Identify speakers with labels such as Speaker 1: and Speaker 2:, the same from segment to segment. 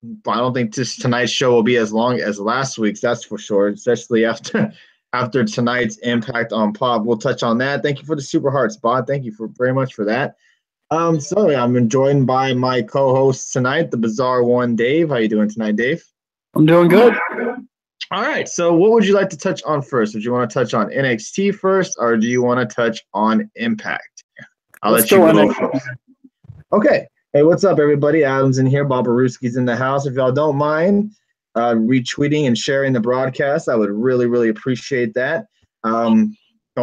Speaker 1: I don't think tonight's show will be as long as last week's. That's for sure. Especially after tonight's impact on Pop. We'll touch on that. Thank you for the super hearts, Bod. Thank you very much for that. So I'm joined by my co-host tonight, the Bizarre One, Dave. How you doing tonight, Dave?
Speaker 2: I'm doing good.
Speaker 1: All right. So what would you like to touch on first? Would you want to touch on NXT first, or do you want to touch on Impact?
Speaker 2: Let's go
Speaker 1: first. Okay. Hey, what's up, everybody? Adam's in here. Barbaruski's in the house. If y'all don't mind retweeting and sharing the broadcast, I would really, really appreciate that. Don't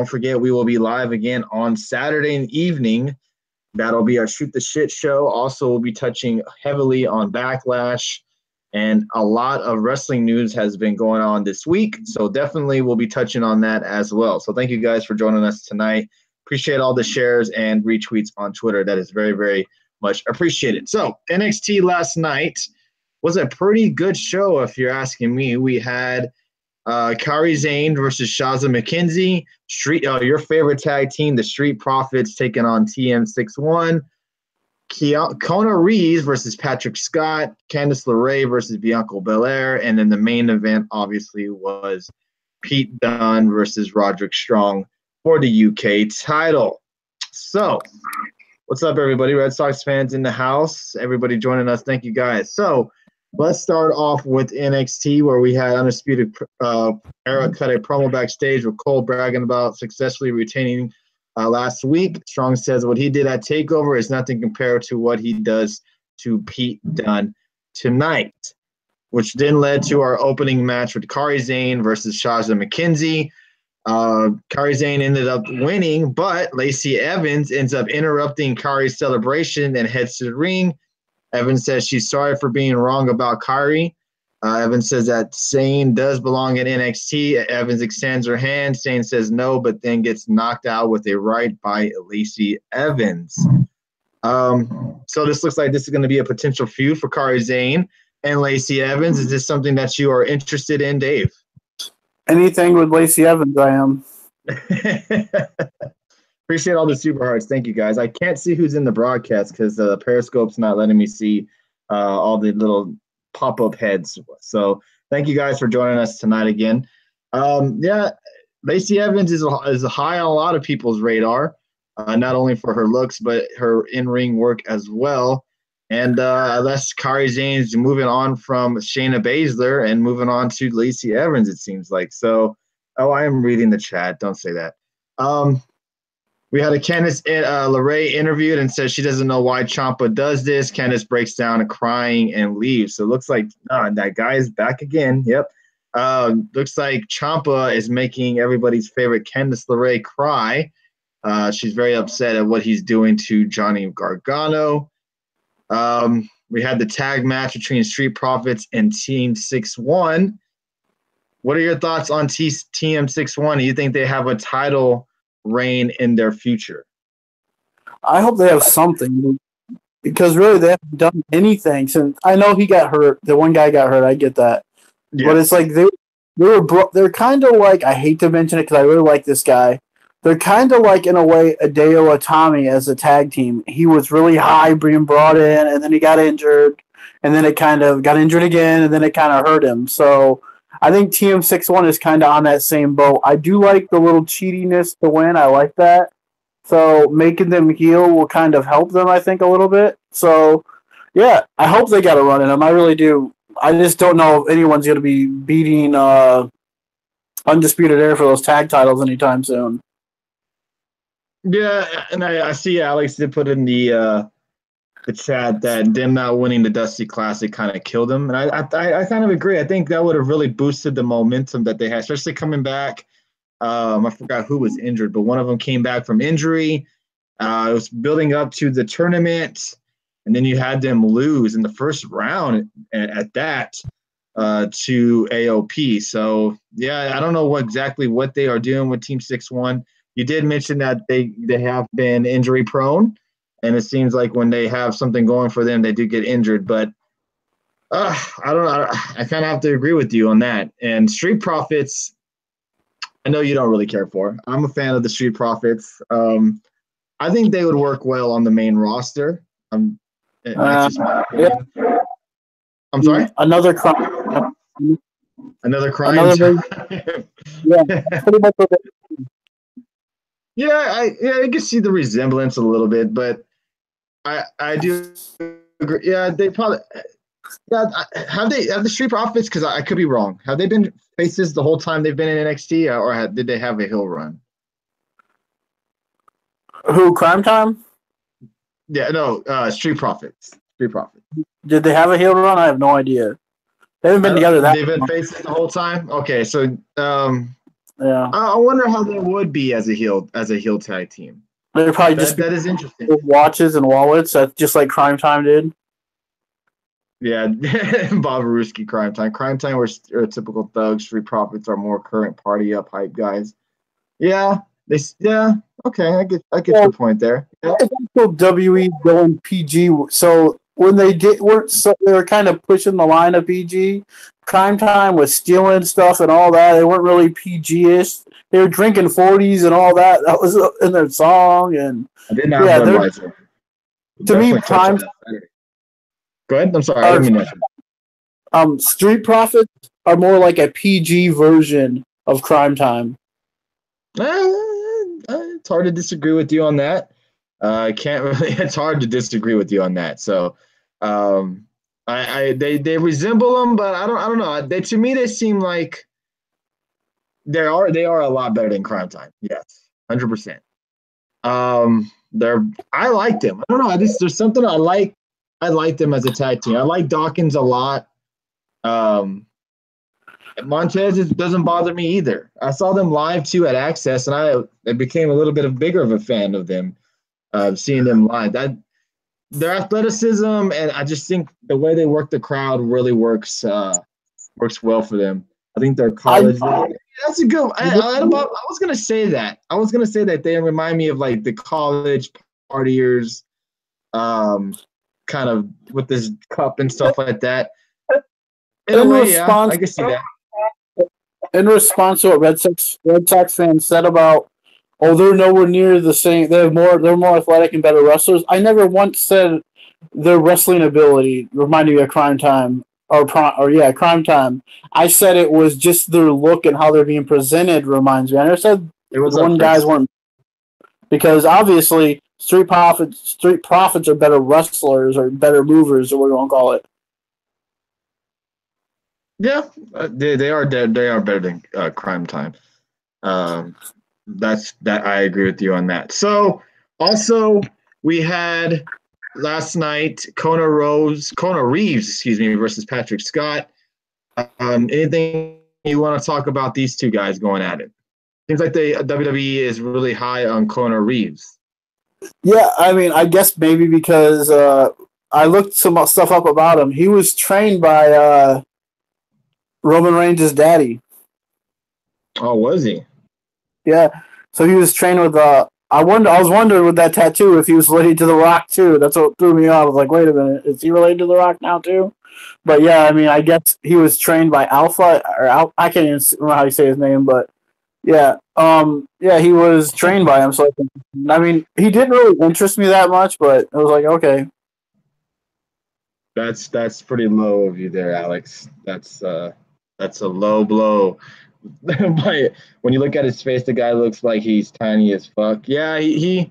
Speaker 1: forget, we will be live again on Saturday evening. That'll be our Shoot the Shit show. Also, we'll be touching heavily on Backlash, and a lot of wrestling news has been going on this week. So definitely we'll be touching on that as well. So thank you guys for joining us tonight. Appreciate all the shares and retweets on Twitter. That is very, very much appreciated. So NXT last night was a pretty good show, if you're asking me. We had Kairi Sane versus Shazza McKenzie. Your favorite tag team, the Street Profits, taking on TM61. Kona Reeves versus Patrick Scott. Candice LeRae versus Bianca Belair. And then the main event, obviously, was Pete Dunne versus Roderick Strong for the UK title. So, what's up, everybody? Red Sox fans in the house. Everybody joining us. Thank you, guys. So, let's start off with NXT, where we had Undisputed Era cut a promo backstage with Cole bragging about successfully retaining last week. Strong says what he did at TakeOver is nothing compared to what he does to Pete Dunne tonight, which then led to our opening match with Kairi Sane versus Shazza McKenzie. Kairi Sane ended up winning, but Lacey Evans ends up interrupting Kairi's celebration and heads to the ring. Evans says she's sorry for being wrong about Kairi. Evans says that Sane does belong in NXT. Evans extends her hand. Sane says no, but then gets knocked out with a right by Lacey Evans. So this looks like this is going to be a potential feud for Kairi Sane and Lacey Evans. Is this something that you are interested in, Dave?
Speaker 2: Anything with Lacey Evans, I am.
Speaker 1: Appreciate all the super hearts. Thank you, guys. I can't see who's in the broadcast because the Periscope's not letting me see all the little pop-up heads. So thank you guys for joining us tonight again. Lacey Evans is high on a lot of people's radar, not only for her looks, but her in-ring work as well. And that's Kairi Sane's moving on from Shayna Baszler and moving on to Lacey Evans, it seems like. So, I am reading the chat. Don't say that. We had a Candice LeRae interviewed and says she doesn't know why Ciampa does this. Candice breaks down crying and leaves. So it looks like that guy is back again. Yep. Looks like Ciampa is making everybody's favorite Candice LeRae cry. She's very upset at what he's doing to Johnny Gargano. We had the tag match between Street Profits and Team 6-1. What are your thoughts on TM6-1? Do you think they have a title reign in their future?
Speaker 2: I hope they have something, because really they haven't done anything since. I know he got hurt. The one guy got hurt. I get that, but it's like they're kind of like, I hate to mention it because I really like this guy. They're kind of like, in a way, Hideo Itami as a tag team. He was really high being brought in, and then he got injured, and then it kind of got injured again, and then it kind of hurt him. So I think TM6-1 is kind of on that same boat. I do like the little cheatiness to win. I like that. So making them heel will kind of help them, I think, a little bit. So, yeah, I hope they got a run in them. I really do. I just don't know if anyone's going to be beating Undisputed Era for those tag titles anytime soon.
Speaker 1: Yeah, and I see Alex did put in the chat that them not winning the Dusty Classic kind of killed them, and I kind of agree. I think that would have really boosted the momentum that they had, especially coming back. I forgot who was injured, but one of them came back from injury. It was building up to the tournament, and then you had them lose in the first round at that to AOP. So yeah, I don't know exactly what they are doing with Team 6-1. You did mention that they have been injury prone, and it seems like when they have something going for them, they do get injured. But I don't know. I kind of have to agree with you on that. And Street Profits, I know you don't really care for. I'm a fan of the Street Profits. I think they would work well on the main roster. That's just my opinion. I'm sorry.
Speaker 2: Another crime.
Speaker 1: Another crime.
Speaker 2: Yeah, pretty much.
Speaker 1: Yeah, I can see the resemblance a little bit, but I do agree. Yeah, they probably. Yeah, have the Street Profits? Because I could be wrong. Have they been faces the whole time they've been in NXT, or did they have a heel run?
Speaker 2: Who, Crime Time?
Speaker 1: Yeah, no, Street Profits. Street Profits.
Speaker 2: Did they have a heel run? I have no idea. They haven't been together that
Speaker 1: They've been
Speaker 2: long.
Speaker 1: faces the whole time. Okay, so
Speaker 2: Yeah,
Speaker 1: I wonder how they would be as a heel tag team.
Speaker 2: they're probably just
Speaker 1: That is interesting.
Speaker 2: watches and wallets, just like Crime Time did.
Speaker 1: Yeah, Bob Ruski, Crime Time. Crime Time were typical thugs. Street Profits are more current party up hype guys. Yeah, okay, I get your point there. Yeah.
Speaker 2: WWE going PG, so when they were kind of pushing the line of PG. Crime Time was stealing stuff and all that. They weren't really PG-ish. They were drinking 40s and all that. That was in their song. And
Speaker 1: I did not have Budweiser.
Speaker 2: To me, Crime.
Speaker 1: Go ahead. I'm sorry. I didn't mean that.
Speaker 2: Street Profits are more like a PG version of Crime Time.
Speaker 1: It's hard to disagree with you on that. I can't really. It's hard to disagree with you on that. So, they resemble them, but I don't know. To me, they seem like they are a lot better than Crime Time. Yes, 100%. I like them. I don't know. There's something I like. I like them as a tag team. I like Dawkins a lot. Montez doesn't bother me either. I saw them live too at Access, and I became a little bit bigger of a fan of them. Seeing them live, their athleticism, and I just think the way they work the crowd really works well for them. I think their college. That's a good. I was gonna say that. I was gonna say that they remind me of like the college partiers, kind of with this cup and stuff like that. In a way, yeah, I can see that.
Speaker 2: In response to what Red Sox fans said about, they're nowhere near the same. They're more athletic and better wrestlers. I never once said their wrestling ability reminded me of Crime Time Crime Time. I said it was just their look and how they're being presented reminds me. I never said it was one guys weren't, because obviously Street Profits are better wrestlers or better movers, or what you want to call it.
Speaker 1: Yeah, they are better than Crime Time. That's that. I agree with you on that. So also we had last night Kona Reeves, versus Patrick Scott. Anything you want to talk about these two guys going at it? Seems like the WWE is really high on Kona Reeves.
Speaker 2: Yeah, I mean, I guess maybe because I looked some stuff up about him. He was trained by Roman Reigns' daddy.
Speaker 1: Oh, was he?
Speaker 2: Yeah. So he was trained with I was wondering with that tattoo if he was related to The Rock too. That's what threw me off. I was like, wait a minute, is he related to The Rock now too? But yeah, I mean, I guess he was trained by Alpha I can't even remember how you say his name, but yeah, he was trained by him. So I mean, he didn't really interest me that much, but I was like, okay.
Speaker 1: That's pretty low of you there, Alex. That's a low blow. But when you look at his face, the guy looks like he's tiny as fuck. Yeah, they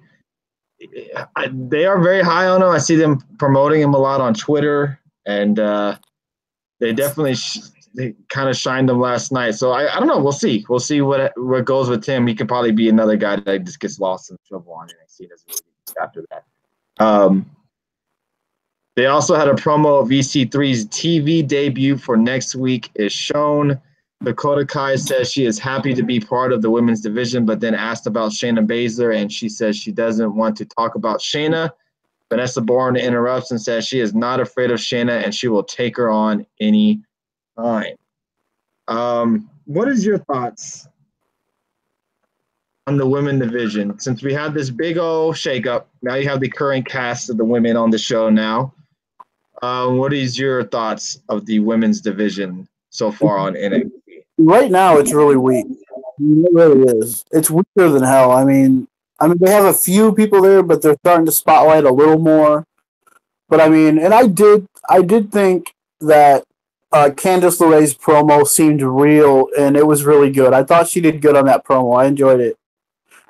Speaker 1: are very high on him. I see them promoting him a lot on Twitter, and they definitely they kind of shined him last night. So I don't know. We'll see. We'll see what goes with him. He could probably be another guy that just gets lost in trouble on NXT after that. They also had a promo of EC3's TV debut for next week is shown. Dakota Kai says she is happy to be part of the women's division, but then asked about Shayna Baszler, and she says she doesn't want to talk about Shayna. Vanessa Bourne interrupts and says she is not afraid of Shayna, and she will take her on any time. What is your thoughts on the women division? Since we had this big old shakeup, now you have the current cast of the women on the show now. What is your thoughts of the women's division so far on NXT?
Speaker 2: Right now, it's really weak. It really is. It's weaker than hell. I mean, they have a few people there, but they're starting to spotlight a little more. But I mean, and I did think that Candice LeRae's promo seemed real, and it was really good. I thought she did good on that promo. I enjoyed it.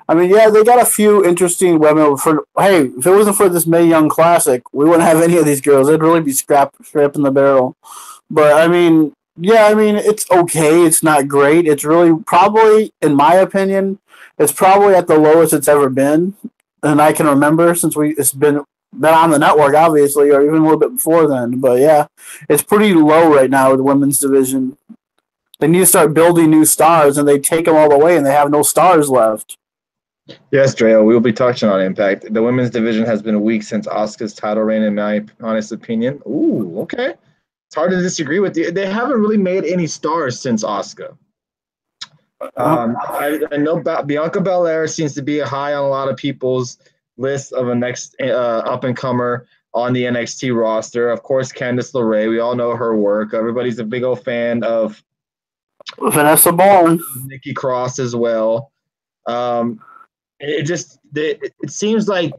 Speaker 2: I mean, yeah, they got a few interesting women. Hey, if it wasn't for this Mae Young Classic, we wouldn't have any of these girls. They'd really be scrapping the barrel. But I mean, yeah, I mean, it's okay. It's not great. It's really probably, in my opinion, it's probably at the lowest it's ever been, and I can remember since it's been on the network, obviously, or even a little bit before then. But yeah, it's pretty low right now with the women's division. They need to start building new stars, and they take them all away, and they have no stars left.
Speaker 1: Yes, Dre, we will be touching on Impact. The women's division has been weak since Asuka's title reign, in my honest opinion. Ooh, okay. It's hard to disagree with you. They haven't really made any stars since Asuka. I know Bianca Belair seems to be high on a lot of people's list of a next up-and-comer on the NXT roster. Of course, Candice LeRae. We all know her work. Everybody's a big old fan of
Speaker 2: Vanessa Bourne.
Speaker 1: Nikki Cross as well. It seems like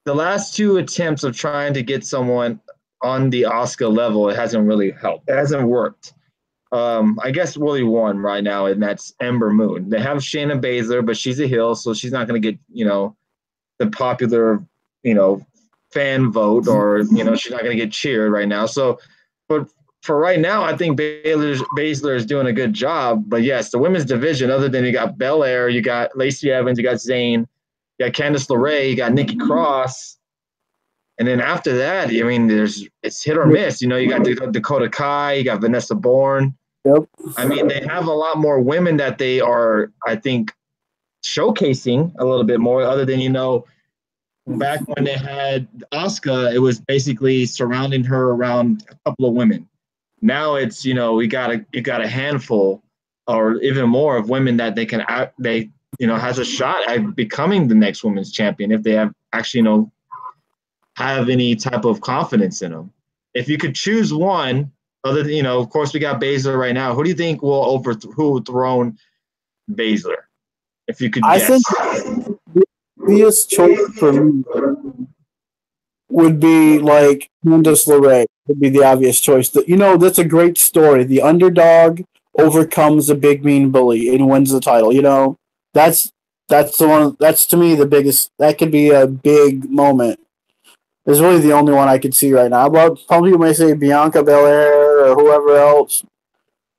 Speaker 1: the last two attempts of trying to get someone on the Asuka level, it hasn't really helped. It hasn't worked. I guess really one right now, and that's Ember Moon. They have Shayna Baszler, but she's a heel, so she's not going to get, the popular, fan vote, or, she's not going to get cheered right now. So, but for right now, I think Baszler is doing a good job. But yes, the women's division, other than you got Belair, you got Lacey Evans, you got Zayn, you got Candice LeRae, you got Nikki Cross. And then after that, I mean, it's hit or miss. You got Dakota Kai, you got Vanessa Bourne.
Speaker 2: Yep.
Speaker 1: I mean, they have a lot more women that they are, I think, showcasing a little bit more, other than, back when they had Asuka, it was basically surrounding her around a couple of women. Now it's, you got a handful or even more of women that has a shot at becoming the next women's champion if they have actually, have any type of confidence in them. If you could choose one, other than, of course we got Baszler right now. Who do you think will overthrow Baszler? If you could guess.
Speaker 2: I think the obvious choice for me would be like Candice LeRae would be the obvious choice. That's a great story. The underdog overcomes the big mean bully and wins the title. That's the one. That's to me the biggest. That could be a big moment. It's really the only one I could see right now. But some people may say Bianca Belair or whoever else.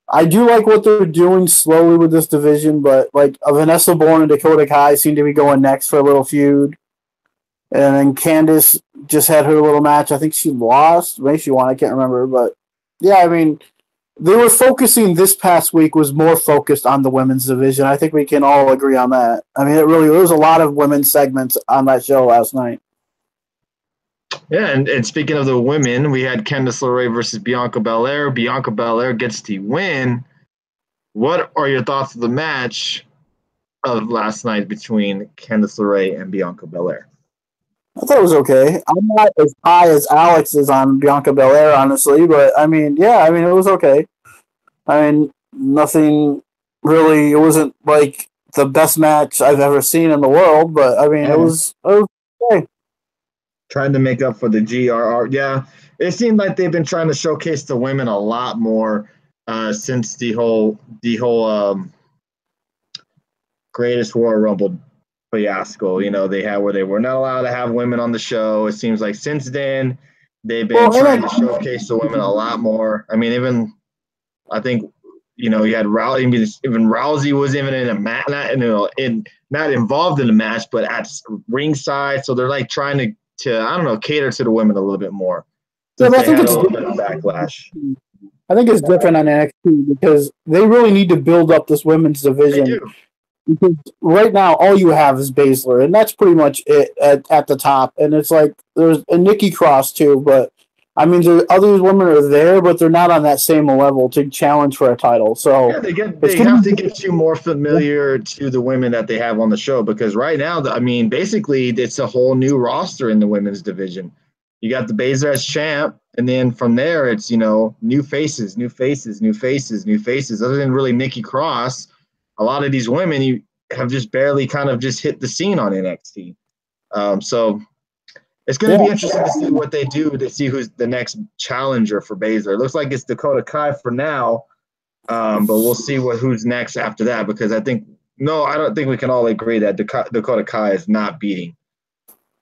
Speaker 2: I do like what they're doing slowly with this division, but like Vanessa Bourne and Dakota Kai seem to be going next for a little feud. And then Candice just had her little match. I think she lost. Maybe she won. I can't remember. But yeah, I mean, they were focusing this past week was more focused on the women's division. I think we can all agree on that. I mean, there was a lot of women's segments on that show last night.
Speaker 1: Yeah, and speaking of the women, we had Candice LeRae versus Bianca Belair. Bianca Belair gets the win. What are your thoughts of the match of last night between Candice LeRae and Bianca Belair?
Speaker 2: I thought it was okay. I'm not as high as Alex is on Bianca Belair, honestly, but I mean, yeah, it was okay. I mean, nothing really. It wasn't like the best match I've ever seen in the world, but I mean, it was okay.
Speaker 1: Trying to make up for the GRR. Yeah, it seemed like they've been trying to showcase the women a lot more since the whole Greatest Royal Rumble fiasco, they had where they were not allowed to have women on the show. It seems like since then they've been trying to showcase the women a lot more. I mean, even I think you had Rousey. Even Rousey was even in a match, not involved in the match, but at ringside. So they're like trying to cater to the women a little bit more.
Speaker 2: Yeah, I think it's a little bit of
Speaker 1: backlash.
Speaker 2: I think it's different on NXT because they really need to build up this women's division.
Speaker 1: They do.
Speaker 2: Because right now, all you have is Baszler, and that's pretty much it at the top. And it's like there's a Nikki Cross too, but I mean, the other women are there, but they're not on that same level to challenge for a title. So
Speaker 1: yeah, they have to get you more familiar to the women that they have on the show, because right now, I mean, basically, it's a whole new roster in the women's division. You got the Baszler as champ, and then from there, it's new faces. Other than really Nikki Cross, a lot of these women you have just barely kind of just hit the scene on NXT. So It's going to be interesting to see what they do to see who's the next challenger for Baszler. It looks like it's Dakota Kai for now, but we'll see who's next after that because I don't think we can all agree that Dakota Kai is not beating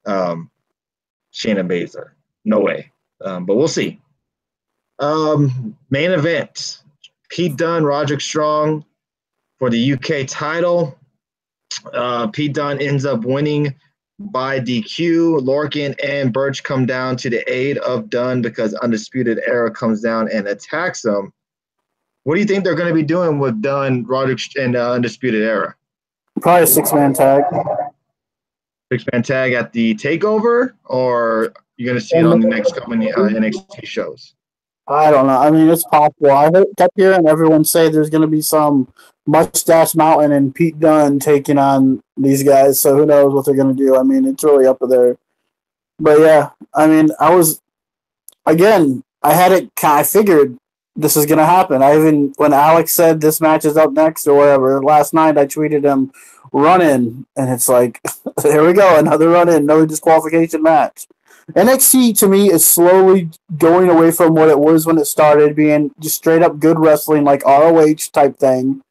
Speaker 1: Shayna Baszler. No way. But we'll see. Main event. Pete Dunne, Roderick Strong for the UK title. Pete Dunne ends up winning by DQ. Lorcan and Burch come down to the aid of Dunne because Undisputed Era comes down and attacks him. What do you think they're going to be doing with Dunne, Roderick, and Undisputed Era?
Speaker 2: Probably a 6-man tag.
Speaker 1: 6-man tag at the TakeOver, or you're going to see it on the next coming NXT shows?
Speaker 2: I don't know. I mean, it's possible. I kept hearing everyone say there's going to be some Mustache Mountain and Pete Dunne taking on these guys, so who knows what they're going to do. I mean, it's really up to there. But, yeah, I mean, I figured this is going to happen. When Alex said this match is up next or whatever, last night I tweeted him, run in, and it's like, here we go, another run in, no disqualification match. NXT to me is slowly going away from what it was when it started, being just straight up good wrestling like ROH type thing,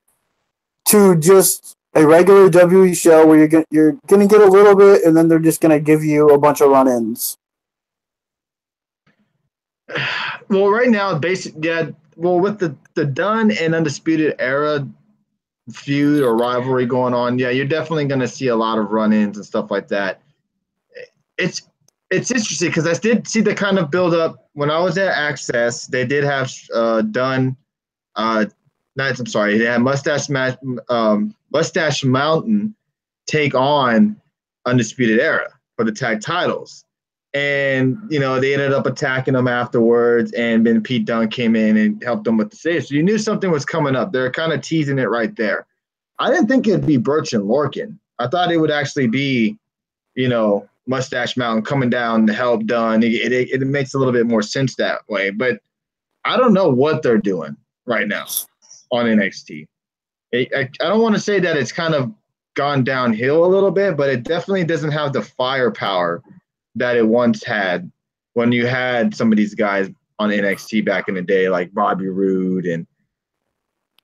Speaker 2: to just a regular WWE show where you're gonna get a little bit, and then they're just gonna give you a bunch of run-ins.
Speaker 1: Well, right now, with the Dunne and Undisputed Era feud or rivalry going on, you're definitely gonna see a lot of run-ins and stuff like that. It's interesting because I did see the kind of build up when I was at Access. They did have Dunne. They had Mustache Mountain take on Undisputed Era for the tag titles, and they ended up attacking them afterwards. And then Pete Dunne came in and helped them with the save. So you knew something was coming up. They're kind of teasing it right there. I didn't think it'd be Burch and Lorcan. I thought it would actually be, Mustache Mountain coming down to help Dunne. It makes a little bit more sense that way. But I don't know what they're doing right now on NXT. I don't want to say that it's kind of gone downhill a little bit, but it definitely doesn't have the firepower that it once had when you had some of these guys on NXT back in the day, like Bobby Roode and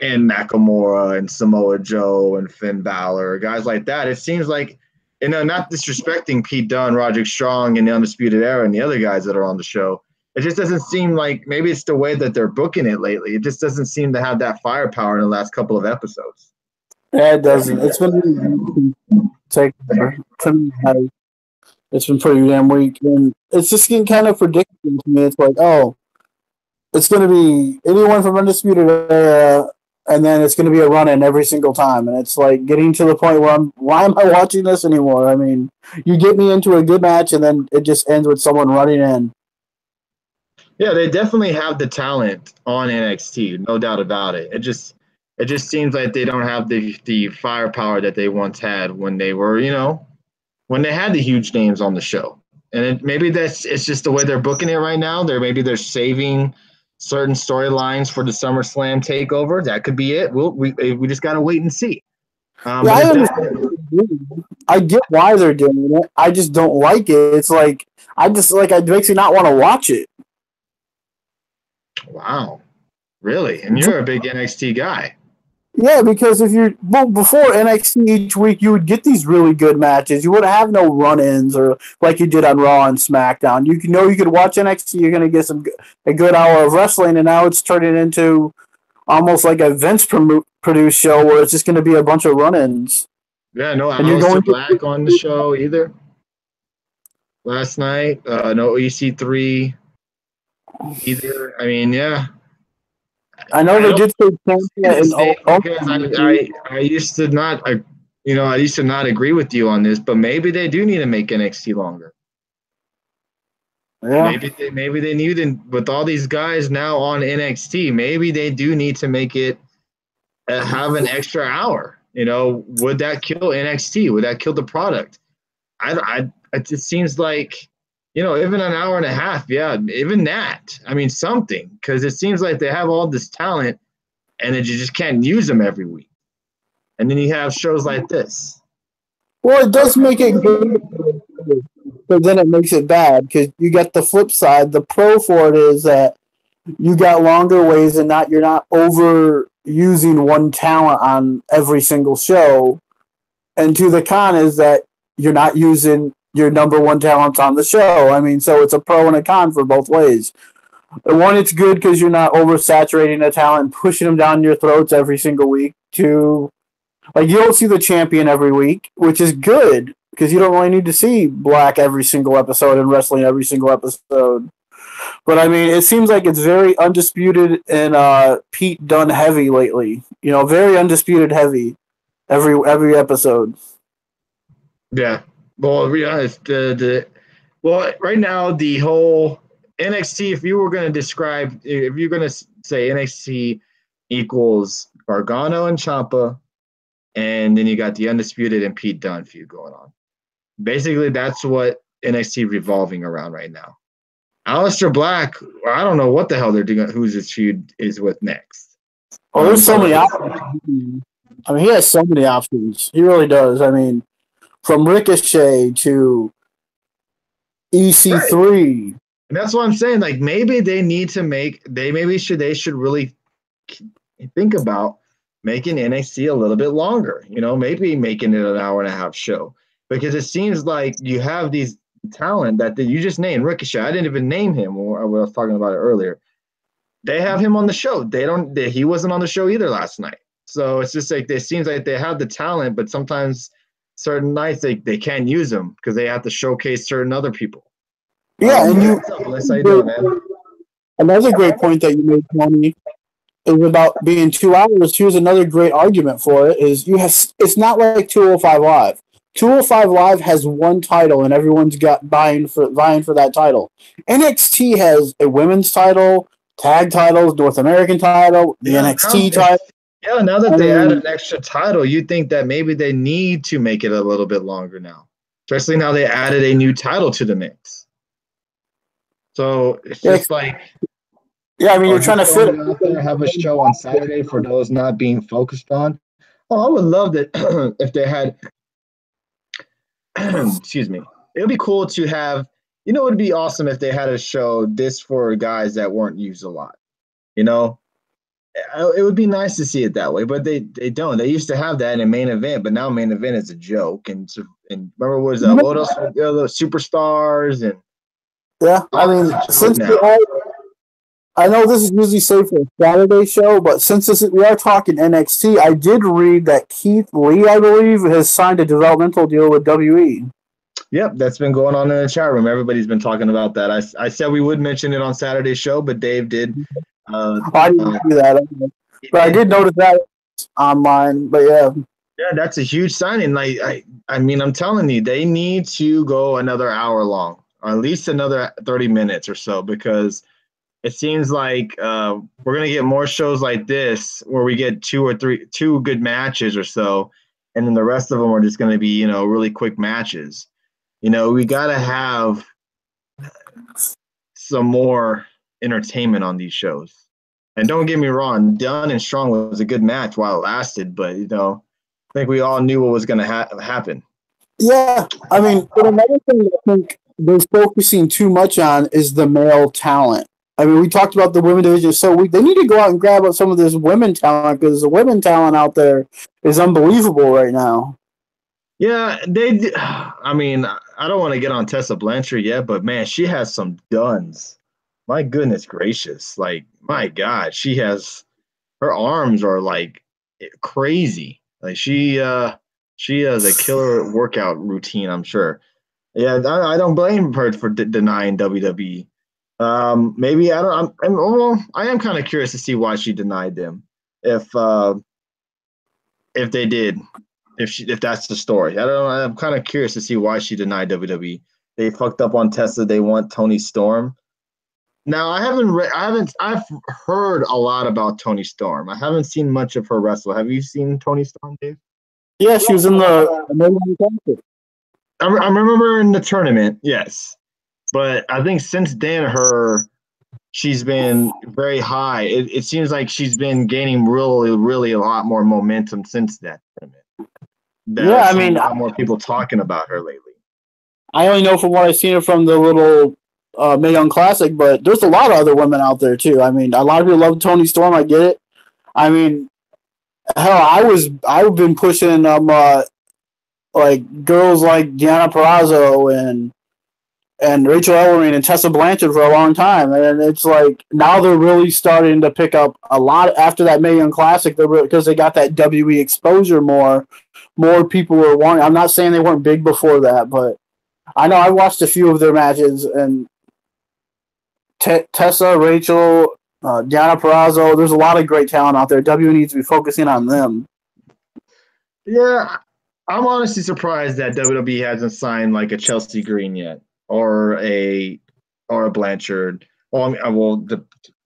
Speaker 1: Nakamura and Samoa Joe and Finn Balor, guys like that. It seems like, not disrespecting Pete Dunne, Roderick Strong, and the Undisputed Era and the other guys that are on the show. It just doesn't seem like, maybe it's the way that they're booking it lately. It just doesn't seem to have that firepower in the last couple of episodes.
Speaker 2: Yeah, it doesn't. It's been it's been pretty damn weak, and it's just getting kind of predictable to me. It's like, it's going to be anyone from Undisputed Era, and then it's going to be a run-in every single time. And it's like getting to the point where why am I watching this anymore? I mean, you get me into a good match, and then it just ends with someone running in.
Speaker 1: Yeah, they definitely have the talent on NXT, no doubt about it. It just seems like they don't have the firepower that they once had when they were, when they had the huge names on the show. And maybe it's just the way they're booking it right now. Maybe they're saving certain storylines for the SummerSlam takeover. That could be it. We just got to wait and see.
Speaker 2: I understand. I get why they're doing it. I just don't like it. It's like it makes me not want to watch it.
Speaker 1: Wow, really? And you're a big NXT guy.
Speaker 2: Yeah, because before NXT each week, you would get these really good matches. You wouldn't have no run-ins or like you did on Raw and SmackDown. You could watch NXT. You're going to get a good hour of wrestling, and now it's turning into almost like a Vince produced show where it's just going to be a bunch of run-ins.
Speaker 1: Yeah, no Aleister Black on the show either. Last night, no EC3 either. I mean, yeah.
Speaker 2: I know they did say
Speaker 1: I used to not, I used to not agree with you on this, but maybe they do need to make NXT longer.
Speaker 2: Yeah.
Speaker 1: Maybe they need, with all these guys now on NXT, maybe they do need to make it have an extra hour. Would that kill NXT? Would that kill the product? It just seems like, even an hour and a half, yeah, even that. I mean, something, because it seems like they have all this talent, and then you just can't use them every week. And then you have shows like this.
Speaker 2: Well, it does make it good. but then it makes it bad because you got the flip side. The pro for it is that you got longer ways and you're not overusing one talent on every single show. And to the con is that you're not using your number one talents on the show. I mean, so it's a pro and a con for both ways. One, it's good because you're not oversaturating a talent and pushing them down your throats every single week. Two, like you don't see the champion every week, which is good because you don't really need to see Black every single episode and wrestling every single episode. But I mean, it seems like it's very undisputed and Pete Dunne heavy lately. You know, very undisputed heavy every episode.
Speaker 1: Yeah. Well, yeah, it's well, right now the whole NXT. If you're going to say NXT equals Gargano and Ciampa, and then you got the Undisputed and Pete Dunne feud going on. Basically, that's what NXT revolving around right now. Aleister Black, I don't know what the hell they're doing. Who's his feud is with next?
Speaker 2: Oh, there's so many options. I mean, he has so many options. He really does. I mean, from Ricochet to EC3.
Speaker 1: Right. And that's what I'm saying. Like, maybe they need to they should really think about making NXT a little bit longer. You know, maybe making it an hour and a half show. Because it seems like you have these talent that you just named, Ricochet. I didn't even name him when I was talking about it earlier. They have him on the show. He wasn't on the show either last night. So it's just like it seems like they have the talent, but sometimes certain nights they can't use them because they have to showcase certain other people.
Speaker 2: Yeah, and
Speaker 1: how you doing, man?
Speaker 2: Another great point that you made, Tony, is about being 2 hours. Here's another great argument for it: it's not like 205 Live. 205 Live has one title, and everyone's got vying for that title. NXT has a women's title, tag titles, North American title, the NXT title.
Speaker 1: Yeah, now that they add an extra title, you think that maybe they need to make it a little bit longer now, especially now they added a new title to the mix. So it's just like,
Speaker 2: yeah, I mean, you're trying to fit
Speaker 1: out there, have a show on Saturday for those not being focused on. Oh, I would love that if they had. Excuse me. It would be cool to have. You know, it would be awesome if they had a show this for guys that weren't used a lot. You know, it would be nice to see it that way, but they don't. They used to have that in a main event, but now main event is a joke. And remember, what else? The superstars and.
Speaker 2: Yeah, I mean, I know this is usually safe for a Saturday show, but since we are talking NXT, I did read that Keith Lee, I believe, has signed a developmental deal with WE.
Speaker 1: Yep, that's been going on in the chat room. Everybody's been talking about that. I said we would mention it on Saturday's show, but Dave did.
Speaker 2: I didn't do that, but I did notice that online. But yeah.
Speaker 1: Yeah, that's a huge signing. Like I mean, I'm telling you, they need to go another hour long, or at least another 30 minutes or so, because it seems like we're going to get more shows like this where we get two good matches or so, and then the rest of them are just going to be, you know, really quick matches. You know, we got to have some more entertainment on these shows. And don't get me wrong, Dunn and Strong was a good match while it lasted, but, you know, I think we all knew what was going to happen.
Speaker 2: Yeah, I mean, but another thing I think they're focusing too much on is the male talent. I mean, we talked about the women division, so they need to go out and grab up some of this women talent because the women talent out there is unbelievable right now.
Speaker 1: Yeah, I mean, I don't want to get on Tessa Blanchard yet, but man, she has some duns. My goodness gracious. Like, my God, her arms are like crazy. Like she has a killer workout routine, I'm sure. Yeah, I don't blame her for denying WWE. Maybe I am kind of curious to see why she denied them. If they did, if that's the story, I don't know. I'm kind of curious to see why she denied WWE. They fucked up on Tessa. They want Toni Storm. Now I've heard a lot about Toni Storm. I haven't seen much of her wrestle. Have you seen Toni Storm, Dave?
Speaker 2: Yeah, she was in the.
Speaker 1: I remember in the tournament, yes. But I think since then, she's been very high. It seems like she's been gaining really, really a lot more momentum since that tournament.
Speaker 2: Yeah, I mean,
Speaker 1: a lot more people talking about her lately.
Speaker 2: I only know from what I've seen from the little Mae Young Classic, but there's a lot of other women out there too. I mean, a lot of people love Toni Storm. I get it. I mean, hell, I've been pushing like girls like Deanna Perrazzo and Rachel Ellering and Tessa Blanchard for a long time, and it's like now they're really starting to pick up a lot after that Mae Young Classic. Because they got that WE exposure more. More people were wanting. I'm not saying they weren't big before that, but I know I watched a few of their matches, and Tessa, Rachel, Deanna Perrazzo. There's a lot of great talent out there. WWE needs to be focusing on them.
Speaker 1: Yeah, I'm honestly surprised that WWE hasn't signed like a Chelsea Green yet, or a Blanchard. Well,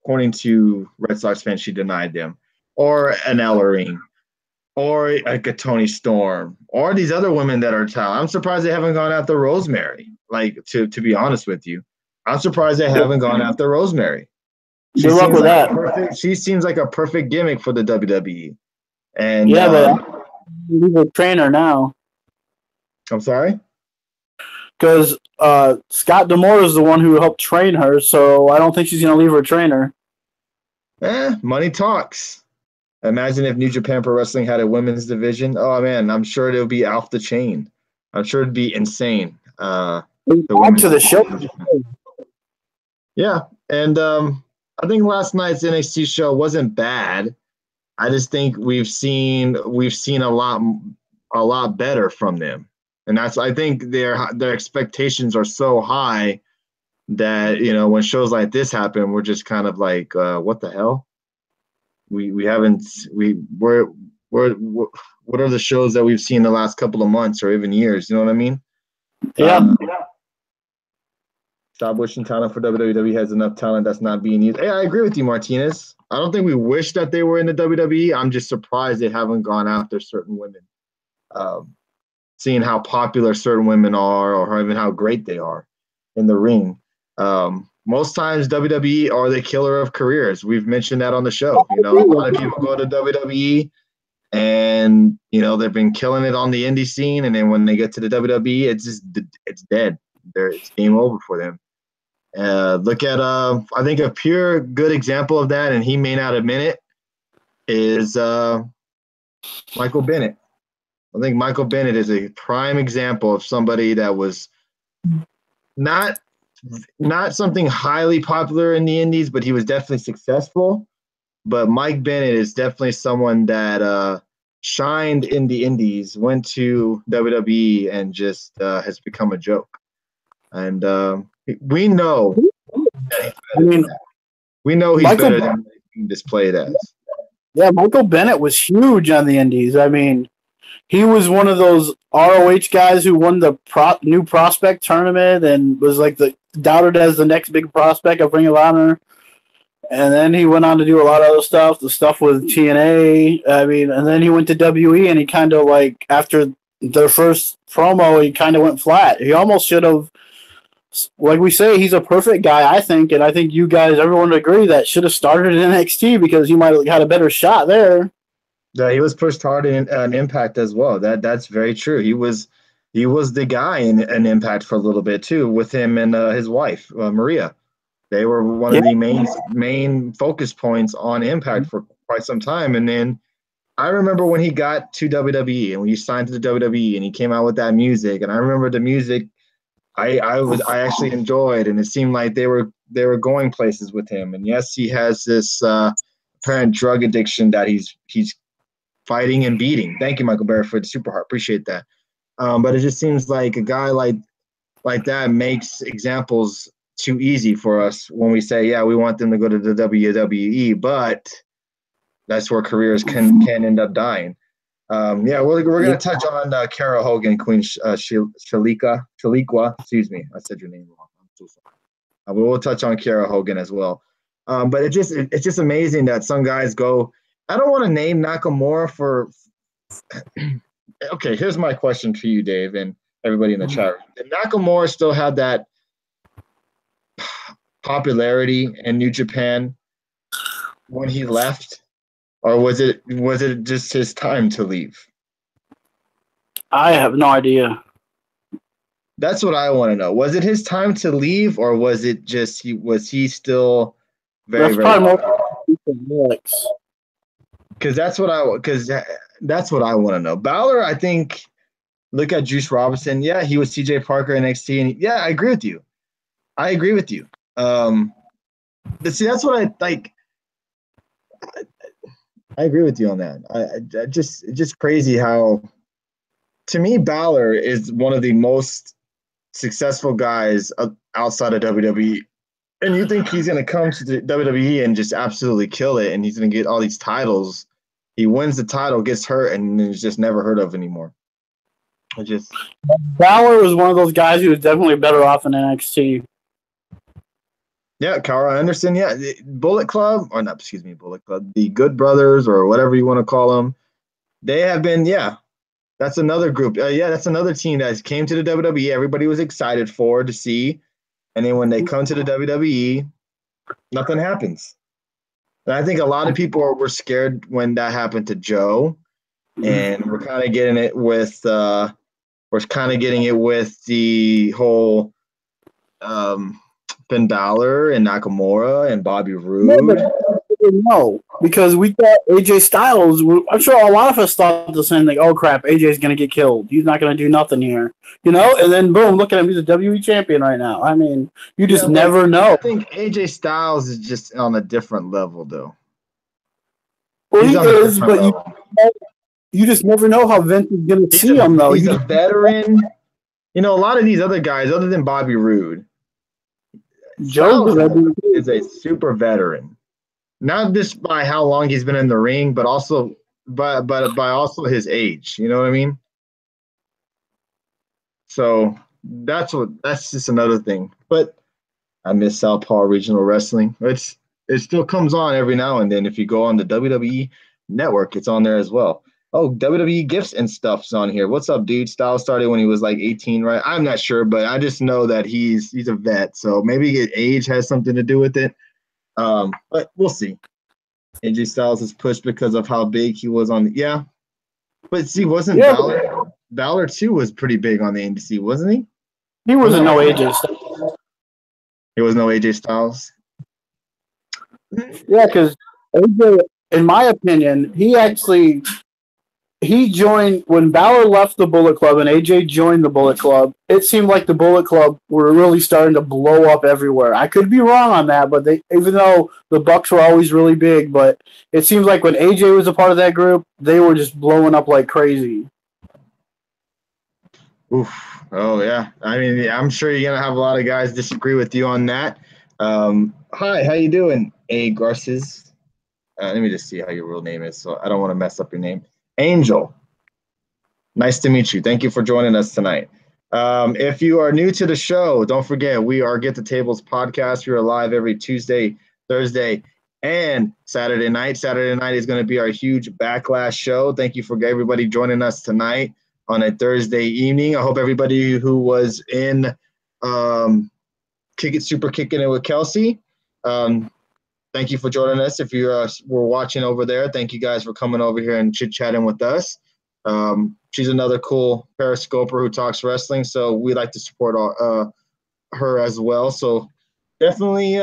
Speaker 1: according to Red Sox fans, she denied them, or an Ellering, or like a Toni Storm, or these other women that are talented. I'm surprised they haven't gone after Rosemary. Like to be honest with you, I'm surprised they haven't gone after Rosemary.
Speaker 2: Good luck with that.
Speaker 1: She seems like a perfect gimmick for the WWE. And
Speaker 2: yeah, but he's a trainer now.
Speaker 1: I'm sorry?
Speaker 2: Because Scott D'Amore is the one who helped train her, so I don't think she's going to leave her trainer.
Speaker 1: Money talks. Imagine if New Japan Pro Wrestling had a women's division. Oh, man, I'm sure it would be off the chain. I'm sure it'd be insane.
Speaker 2: To the show.
Speaker 1: Yeah, and I think last night's NXT show wasn't bad. I just think we've seen a lot better from them, and I think their expectations are so high that when shows like this happen, we're just kind of like, what the hell? What are the shows that we've seen the last couple of months or even years? You know what I mean?
Speaker 2: Yeah.
Speaker 1: Stop wishing talent for WWE has enough talent that's not being used. Hey, I agree with you, Martinez. I don't think we wish that they were in the WWE. I'm just surprised they haven't gone after certain women. Seeing how popular certain women are, or even how great they are in the ring. Most times WWE are the killer of careers. We've mentioned that on the show. A lot of people go to WWE and they've been killing it on the indie scene, and then when they get to the WWE, it's dead. It's game over for them. Look at I think a pure good example of that, and he may not admit it, is Michael Bennett. I think Michael Bennett is a prime example of somebody that was not something highly popular in the indies, but he was definitely successful. But Mike Bennett is definitely someone that shined in the indies, went to WWE, and just has become a joke. And we know he's better than he's displayed as.
Speaker 2: Yeah, Michael Bennett was huge on the indies. I mean, he was one of those ROH guys who won the new prospect tournament and was like doubted as the next big prospect of Ring of Honor. And then he went on to do a lot of other stuff, the stuff with TNA. I mean, and then he went to WE, and he kind of like, after their first promo, he kind of went flat. He almost should have, like we say, he's a perfect guy, I think, and I think you guys, everyone would agree that should have started in NXT because he might have had a better shot there.
Speaker 1: Yeah, he was pushed hard in Impact as well. That's very true. He was the guy in Impact for a little bit too, with him and his wife Maria. They were one of the main focus points on Impact for quite some time. And then I remember when he got to WWE and when he signed to the WWE and he came out with that music. And I remember the music I actually enjoyed, and it seemed like they were going places with him. And yes, he has this apparent drug addiction that he's fighting and beating. Thank you, Michael Barrett, for the super heart. Appreciate that. But it just seems like a guy like that makes examples too easy for us when we say, yeah, we want them to go to the WWE, but that's where careers can end up dying. Yeah, we're going to touch on Kara Hogan, Queen Shaliqua. Excuse me, I said your name wrong. I'm so sorry. We'll touch on Kara Hogan as well. But it's just amazing that some guys go. I don't want to name Nakamura for. Okay, here's my question for you, Dave, and everybody in the chat. Did Nakamura still have that popularity in New Japan when he left, or was it just his time to leave?
Speaker 2: I have no idea.
Speaker 1: That's what I want to know. Was it his time to leave, or was it just he still very,
Speaker 2: That's
Speaker 1: very
Speaker 2: probably
Speaker 1: low? Because that's what I want to know. Balor, I think. Look at Juice Robinson. Yeah, he was CJ Parker NXT, and yeah, I agree with you. But see, that's what I like. I agree with you on that. I just crazy how, to me, Balor is one of the most successful guys outside of WWE. And you think he's going to come to the WWE and just absolutely kill it, and he's going to get all these titles. He wins the title, gets hurt, and is just never heard of anymore.
Speaker 2: Balor was one of those guys who was definitely better off in NXT.
Speaker 1: Yeah, Carl Anderson. Yeah, Bullet Club, or not? Excuse me, Bullet Club. The Good Brothers, or whatever you want to call them. They have been. Yeah, that's another group. Yeah, that's another team that came to the WWE. Everybody was excited to see, and then when they come to the WWE, nothing happens. And I think a lot of people were scared when that happened to Joe, and we're kind of getting it with the whole Finn Balor and Nakamura and Bobby Roode.
Speaker 2: No, because we thought AJ Styles. I'm sure a lot of us thought the same thing. Oh crap, AJ's gonna get killed. He's not gonna do nothing here, And then boom, look at him. He's a WWE champion right now. I mean, you just never know.
Speaker 1: I think AJ Styles is just on a different level, though.
Speaker 2: Well, he is, but you just never know how Vince is gonna see him, though.
Speaker 1: He's a veteran. A lot of these other guys, other than Bobby Roode, Joe is a super veteran. Not just by how long he's been in the ring, but also by also his age. You know what I mean? So that's just another thing. But I miss Southpaw Regional Wrestling. It still comes on every now and then. If you go on the WWE Network, it's on there as well. Oh, WWE Gifts and Stuff's on here. What's up, dude? Styles started when he was like 18, right? I'm not sure, but I just know that he's a vet. So maybe age has something to do with it. But we'll see. AJ Styles is pushed because of how big he was on yeah. But see, wasn't Balor too was pretty big on the NBC, wasn't he?
Speaker 2: He wasn't no AJ Styles.
Speaker 1: He was no AJ Styles.
Speaker 2: Yeah, because AJ, in my opinion, he joined when Balor left the Bullet Club and AJ joined the Bullet Club. It seemed like the Bullet Club were really starting to blow up everywhere. I could be wrong on that, but even though the Bucks were always really big, but it seems like when AJ was a part of that group, they were just blowing up like crazy.
Speaker 1: Oof. Oh yeah. I mean, I'm sure you're gonna have a lot of guys disagree with you on that. Hi, how you doing, A. Garces? Let me just see how your real name is, so I don't want to mess up your name. Angel, nice to meet you. Thank you for joining us tonight. If you are new to the show, don't forget we are Get the Tables podcast. We are live every Tuesday, Thursday, and Saturday night. Saturday night is going to be our huge Backlash show. Thank you for everybody joining us tonight on a Thursday evening. I hope everybody who was in Super Kicking It with Kelsey. Thank you for joining us. If you were watching over there, thank you guys for coming over here and chit-chatting with us. She's another cool periscoper who talks wrestling, so we like to support her as well. So definitely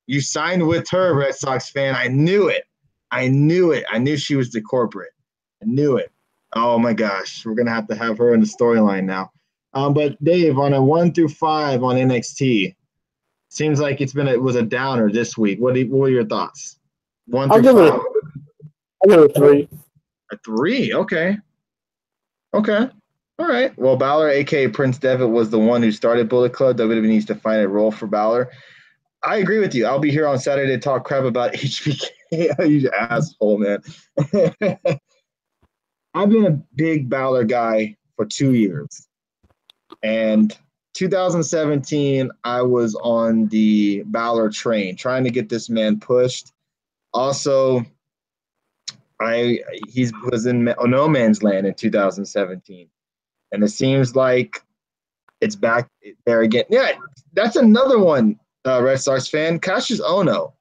Speaker 1: you signed with her, Red Sox fan. I knew it. I knew she was the corporate. I knew it. Oh, my gosh. We're going to have her in the storyline now. But, Dave, on a 1 through 5 on NXT, seems like it was a downer this week. What were your thoughts? 1 through 5.
Speaker 2: I'll give it a 3.
Speaker 1: A 3? Okay. All right. Well, Balor, a.k.a. Prince Devitt, was the one who started Bullet Club. WWE needs to find a role for Balor. I agree with you. I'll be here on Saturday to talk crap about HBK. You asshole, man. I've been a big Balor guy for 2 years. And 2017, I was on the Balor train trying to get this man pushed. Also, he was in no man's land in 2017. And it seems like it's back there again. Yeah, that's another one, Red Sox fan. Cassius Ohno.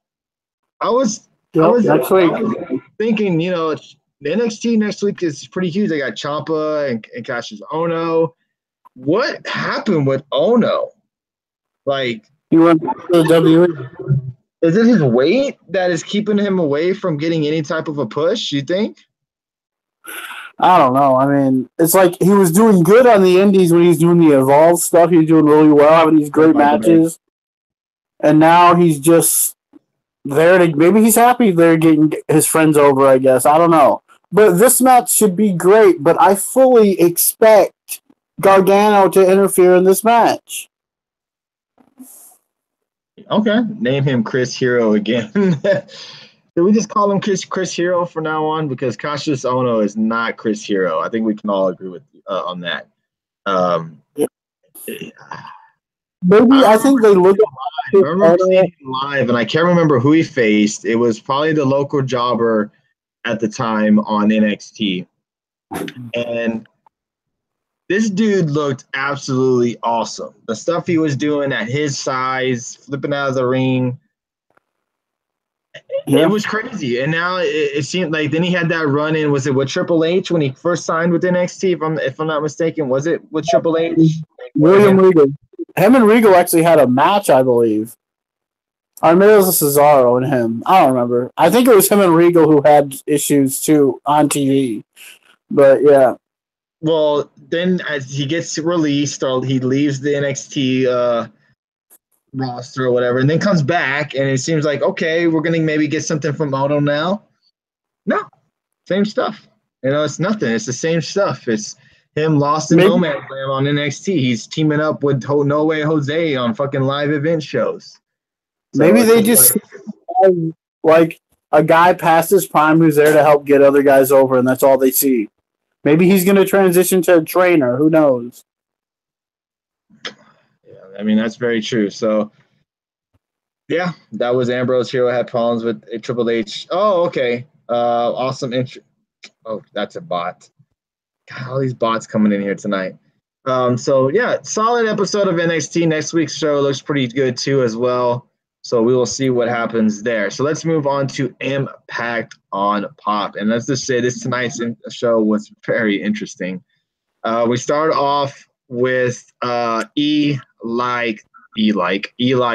Speaker 1: I was thinking, the NXT next week is pretty huge. They got Ciampa and Cassius Ohno. what happened with Ono? Like,
Speaker 2: He went to the WWE.
Speaker 1: is it his weight that is keeping him away from getting any type of a push, you think?
Speaker 2: I don't know. I mean, it's like he was doing good on the indies when he was doing the Evolve stuff. He was doing really well, having these great matches. And now he's just there to. Maybe he's happy they're getting his friends over, I guess. I don't know. But this match should be great, but I fully expect Gargano to interfere in this match.
Speaker 1: Okay, name him Chris Hero again. Did we just call him Chris Hero from now on? Because Cassius Ono is not Chris Hero. I think we can all agree with on that.
Speaker 2: Maybe I think they look
Speaker 1: I remember seeing him live, and I can't remember who he faced. It was probably the local jobber at the time on NXT. And this dude looked absolutely awesome. The stuff he was doing at his size, flipping out of the ring, it was crazy. And now it seemed like then he had that run in. Was it with Triple H when he first signed with NXT? If I'm not mistaken, was it with Triple H?
Speaker 2: William Regal. Him and Regal actually had a match, I believe. Or maybe it was Cesaro and him. I don't remember. I think it was him and Regal who had issues too on TV. But yeah.
Speaker 1: Well, then as he gets released, or he leaves the NXT roster or whatever, and then comes back, and it seems like, okay, we're gonna maybe get something from Ono now. No, same stuff. It's nothing. It's the same stuff. It's him lost in No Man's Land on NXT. He's teaming up with No Way Jose on fucking live event shows.
Speaker 2: So maybe they just like a guy past his prime who's there to help get other guys over, and that's all they see. Maybe he's going to transition to a trainer. Who knows?
Speaker 1: Yeah, I mean, that's very true. So, yeah, that was Ambrose Hero had problems with Triple H. Oh, okay. Awesome intro. Oh, that's a bot. God, all these bots coming in here tonight. So, yeah, solid episode of NXT. Next week's show looks pretty good, too, as well. So we will see what happens there. So let's move on to Impact on Pop. And let's just say this tonight's show was very interesting. We start off with Eli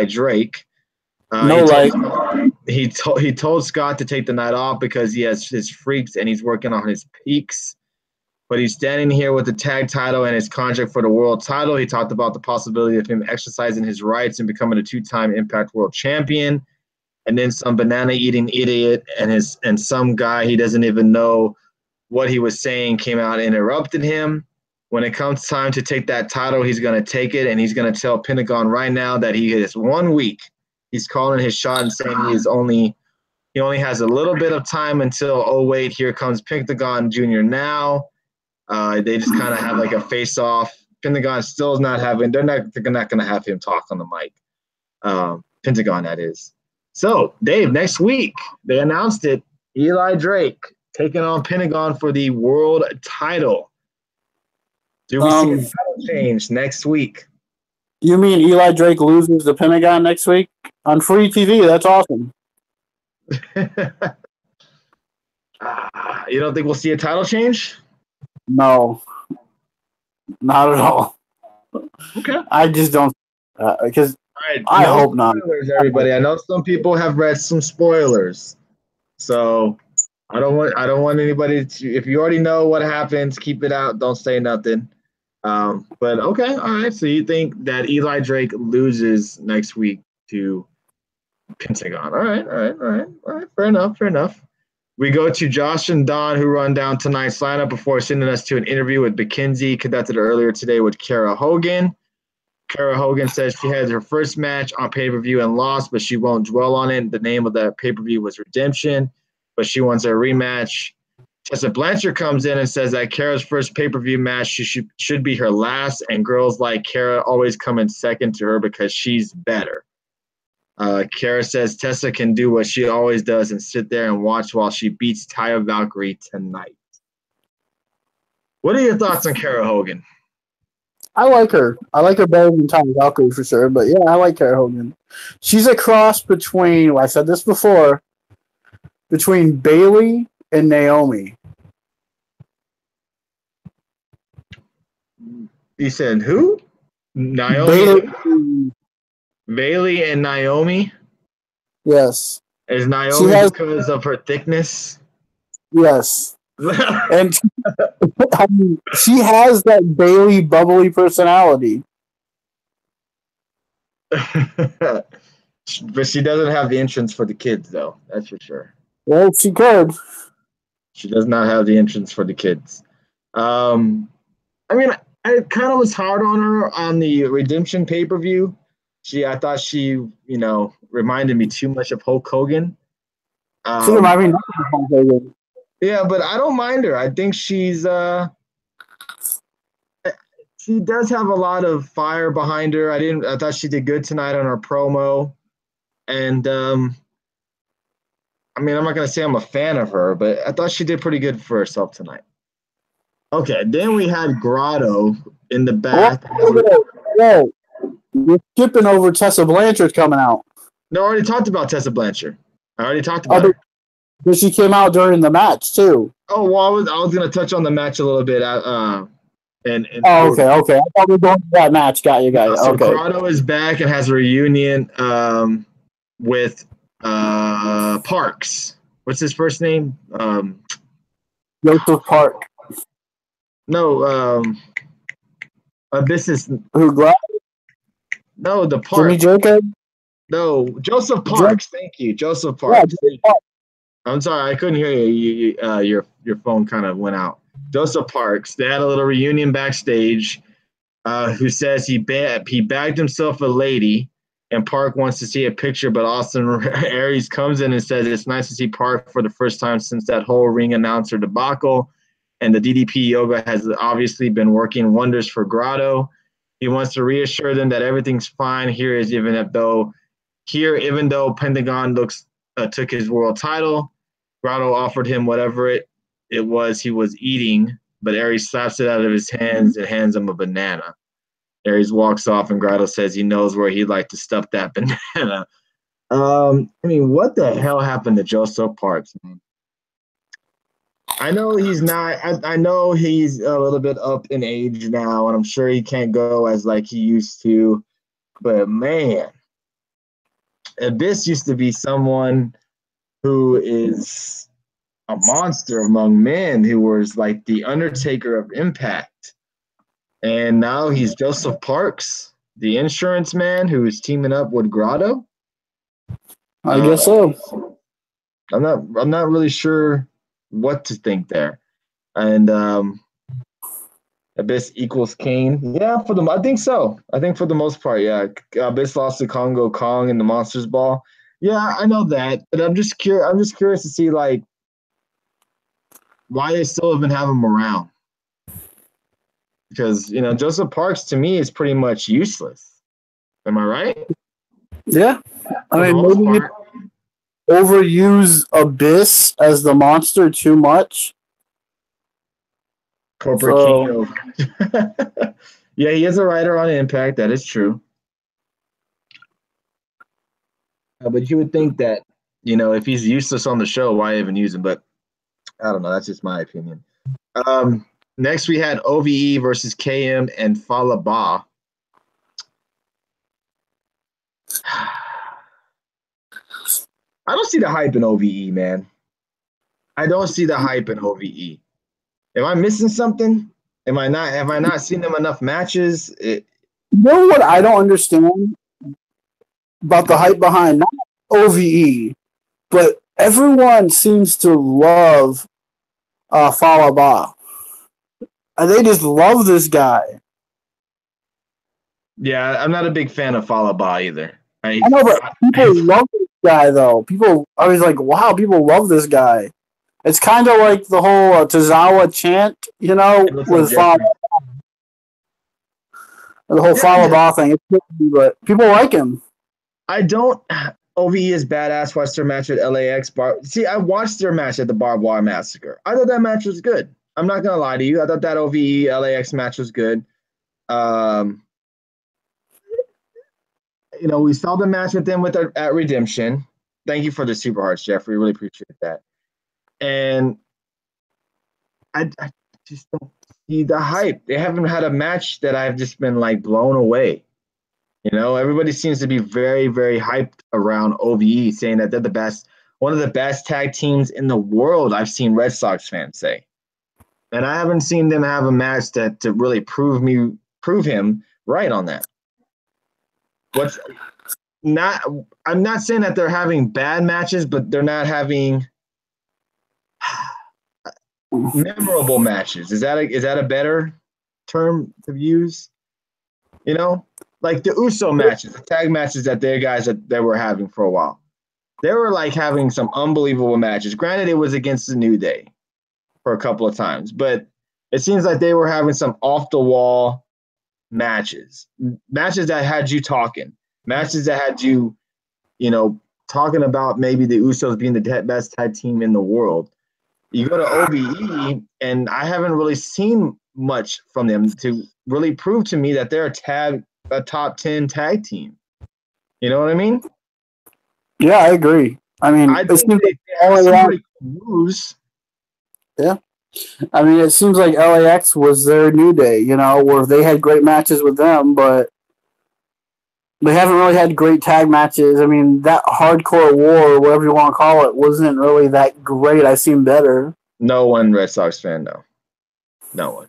Speaker 1: Drake. He told Scott to take the night off because he has his freaks and he's working on his peaks. But he's standing here with the tag title and his contract for the world title. He talked about the possibility of him exercising his rights and becoming a 2-time Impact World Champion. And then some banana-eating idiot and some guy he doesn't even know what he was saying came out and interrupted him. When it comes time to take that title, he's going to take it, and he's going to tell Pentagon right now that he has 1 week. He's calling his shot and saying he only has a little bit of time until, oh, wait, here comes Pentagon Jr. now. They just kind of have like a face-off. Pentagon still is not having. They're not going to have him talk on the mic. Pentagon, that is. So, Dave, next week they announced it. Eli Drake taking on Pentagon for the world title. Do we see a title change next week?
Speaker 2: You mean Eli Drake loses the Pentagon next week on free TV? That's awesome.
Speaker 1: You don't think we'll see a title change?
Speaker 2: No, not at all.
Speaker 1: Okay.
Speaker 2: I just don't, because I hope not.
Speaker 1: Everybody, I know some people have read some spoilers, so I don't want anybody to. If you already know what happens, keep it out. Don't say nothing. But okay, all right. So you think that Eli Drake loses next week to Pentagon? All right. Fair enough. We go to Josh and Don, who run down tonight's lineup before sending us to an interview with McKenzie conducted earlier today with Kara Hogan. Kara Hogan says she had her first match on pay-per-view and lost, but she won't dwell on it. The name of that pay-per-view was Redemption, but she wants a rematch. Tessa Blanchard comes in and says that Kara's first pay-per-view match should be her last, and girls like Kara always come in second to her because she's better. Kara says Tessa can do what she always does and sit there and watch while she beats Taya Valkyrie tonight. What are your thoughts on Kara Hogan?
Speaker 2: I like her. I like her better than Taya Valkyrie for sure, but yeah, I like Kara Hogan. She's a cross between, I said this before, between Bayley and Naomi.
Speaker 1: You said who? Naomi, Bailey, and Naomi.
Speaker 2: Yes.
Speaker 1: Is Naomi because of her thickness?
Speaker 2: Yes. And I mean, she has that Bailey bubbly personality.
Speaker 1: But she doesn't have the entrance for the kids, though. That's for sure.
Speaker 2: Well, she could.
Speaker 1: She does not have the entrance for the kids. I mean, I kind of was hard on her on the Redemption pay-per-view. I thought she, reminded me too much of Hulk Hogan.
Speaker 2: She reminded me of Hulk Hogan.
Speaker 1: Yeah, but I don't mind her. I think she does have a lot of fire behind her. I thought she did good tonight on her promo. And I mean, I'm not gonna say I'm a fan of her, but I thought she did pretty good for herself tonight. Okay, then we had Grotto in the back.
Speaker 2: Whoa. You're skipping over Tessa Blanchard coming out.
Speaker 1: No, I already talked about Tessa Blanchard. I already talked about her.
Speaker 2: But she came out during the match too.
Speaker 1: Oh well, I was gonna touch on the match a little bit.
Speaker 2: Okay. I thought we were going to that match. Got you.
Speaker 1: So
Speaker 2: okay.
Speaker 1: Grotto is back and has a reunion with Parks. What's his first name?
Speaker 2: Joseph Park.
Speaker 1: No, this is
Speaker 2: who?
Speaker 1: No, the Park.
Speaker 2: Jimmy Jacob.
Speaker 1: No, Joseph Parks. Thank you, Joseph Parks. Yeah, I'm sorry, I couldn't hear you. Your phone kind of went out. Joseph Parks. They had a little reunion backstage. Who says he bagged himself a lady, and Park wants to see a picture, but Austin Aries comes in and says it's nice to see Park for the first time since that whole ring announcer debacle, and the DDP Yoga has obviously been working wonders for Grotto. He wants to reassure them that everything's fine here, even though Pentagon took his world title. Grotto offered him whatever it was he was eating, but Aries slaps it out of his hands and hands him a banana. Aries walks off, and Grotto says he knows where he'd like to stuff that banana. I mean, what the hell happened to Joseph Parks, man? I know he's not. I know he's a little bit up in age now, and I'm sure he can't go as like he used to. But man, Abyss used to be someone who is a monster among men, who was like the Undertaker of Impact. And now he's Joseph Parks, the insurance man who is teaming up with Grotto.
Speaker 2: I guess so.
Speaker 1: I'm not really sure what to think there. And Abyss equals Kane. Yeah, I think so. I think for the most part, yeah. Abyss lost to Congo Kong in the Monsters Ball. Yeah, I know that, but I'm just curious to see like why they still even have him around. Because Joseph Parks to me is pretty much useless. Am I right?
Speaker 2: Yeah, I mean maybe you overuse Abyss as the monster too much.
Speaker 1: Corporate Kino. Yeah, he is a writer on Impact. That is true. But you would think that, if he's useless on the show, why even use him? But I don't know. That's just my opinion. Next, we had OVE versus KM and Fallah Bahh. I don't see the hype in OVE, man. I don't see the hype in OVE. Am I missing something? Have I not seen them enough matches?
Speaker 2: You know what I don't understand about the hype behind not OVE, but everyone seems to love Fallah Bahh. And they just love this guy.
Speaker 1: Yeah, I'm not a big fan of Fallah Bahh either.
Speaker 2: I know, but people love this guy, though. People are always like, wow, people love this guy. It's kind of like the whole Tozawa chant, with Fallah Bahh. The whole Fallah Bahh thing. It's tricky, but people like him.
Speaker 1: OVE is badass. Watched their match at LAX Bar. See, I watched their match at the Barbed Wire Massacre. I thought that match was good. I'm not gonna lie to you. I thought that OVE LAX match was good. We saw the match with them at Redemption. Thank you for the Super Hearts, Jeffrey. Really appreciate that. And I just don't the hype. They haven't had a match that I've just been like blown away. You know, everybody seems to be very, very hyped around OVE, saying that they're the best, one of the best tag teams in the world. I've seen Red Sox fans say, and I haven't seen them have a match that to really prove him right on that. What's not? I'm not saying that they're having bad matches, but they're not having memorable matches. Is that a better term to use? You know, like the USO matches, the tag matches that their guys that were having for a while. They were like having some unbelievable matches. Granted, it was against the New Day for a couple of times, but it seems like they were having some off the wall matches that had you talking, matches that had you, talking about maybe the Usos being the best tag team in the world. You go to OVE, and I haven't really seen much from them to really prove to me that they're a top 10 tag team. You know what I mean?
Speaker 2: Yeah, I agree. I mean,
Speaker 1: I think they have some pretty cool moves.
Speaker 2: Yeah. I mean, it seems like LAX was their New Day, where they had great matches with them, but they haven't really had great tag matches. I mean, that Hardcore War, or whatever you want to call it, wasn't really that great. I've seen better.
Speaker 1: No one Red Sox fan, no. No one.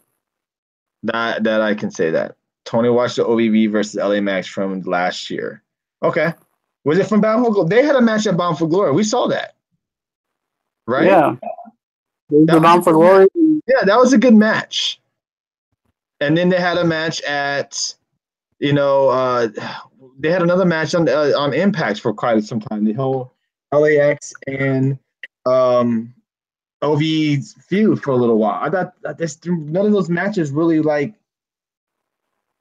Speaker 1: That I can say that. Tony watched the OVE versus LA Max from last year. Okay. Was it from Bound for Glory? They had a match at Bound for Glory. We saw that. Right?
Speaker 2: Yeah. Bound for Glory?
Speaker 1: Yeah, that was a good match. And then they had a match at, they had another match on Impact for quite some time. The whole LAX and OV's feud for a little while. I thought that none of those matches really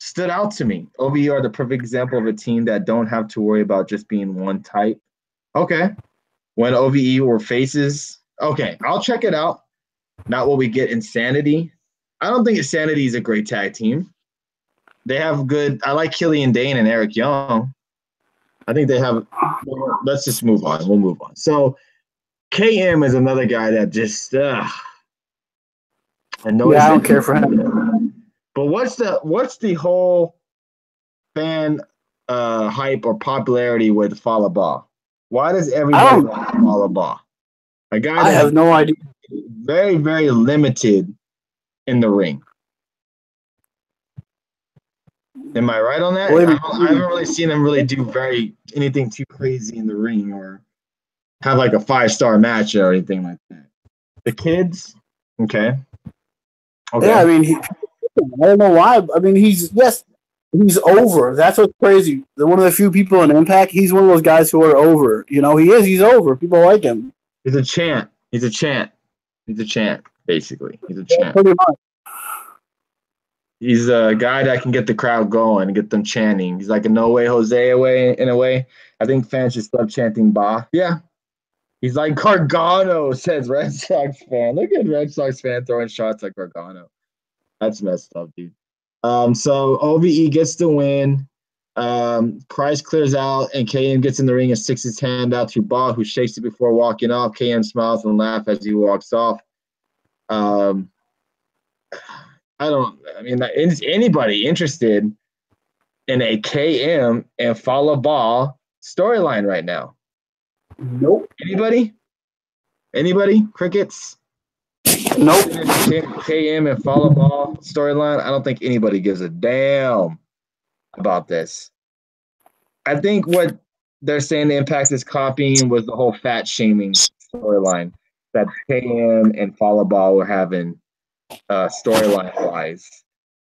Speaker 1: stood out to me. OVE are the perfect example of a team that don't have to worry about just being one type. Okay. When OVE were faces, okay, I'll check it out. Not what we get Insanity. I don't think Insanity is a great tag team. They have I like Killian Dane and Eric Young. I think they have. Let's just move on. We'll move on. So KM is another guy that just. I
Speaker 2: don't care for him.
Speaker 1: But what's the whole fan hype or popularity with Fallah Bahh? Why does everybody like Fallah Bahh? A guy that
Speaker 2: I have no idea.
Speaker 1: Very, very limited in the ring. Am I right on that? I haven't really seen him really do anything too crazy in the ring or have like a 5-star match or anything like that. The kids, okay.
Speaker 2: Yeah, I mean, I don't know why. I mean, he's over. That's what's crazy. They're one of the few people in Impact. He's one of those guys who are over. He's over. People like him.
Speaker 1: He's a chant, basically. He's a chant.
Speaker 2: Pretty much.
Speaker 1: He's a guy that can get the crowd going and get them chanting. He's like a No Way Jose in a way. I think fans should stop chanting Bah. Yeah. He's like Gargano, says Red Sox fan. Look at Red Sox fan throwing shots like Gargano. That's messed up, dude. So OVE gets the win. Price clears out, and KM gets in the ring and sticks his hand out to Bah, who shakes it before walking off. KM smiles and laughs as he walks off. Is anybody interested in a KM and Fallah Bahh storyline right now?
Speaker 2: Nope.
Speaker 1: Anybody? Crickets?
Speaker 2: Nope.
Speaker 1: KM and Fallah Bahh storyline. I don't think anybody gives a damn about this. I think what they're saying the Impact is copying was the whole fat shaming storyline that KM and Fallah Bahh were having storyline wise,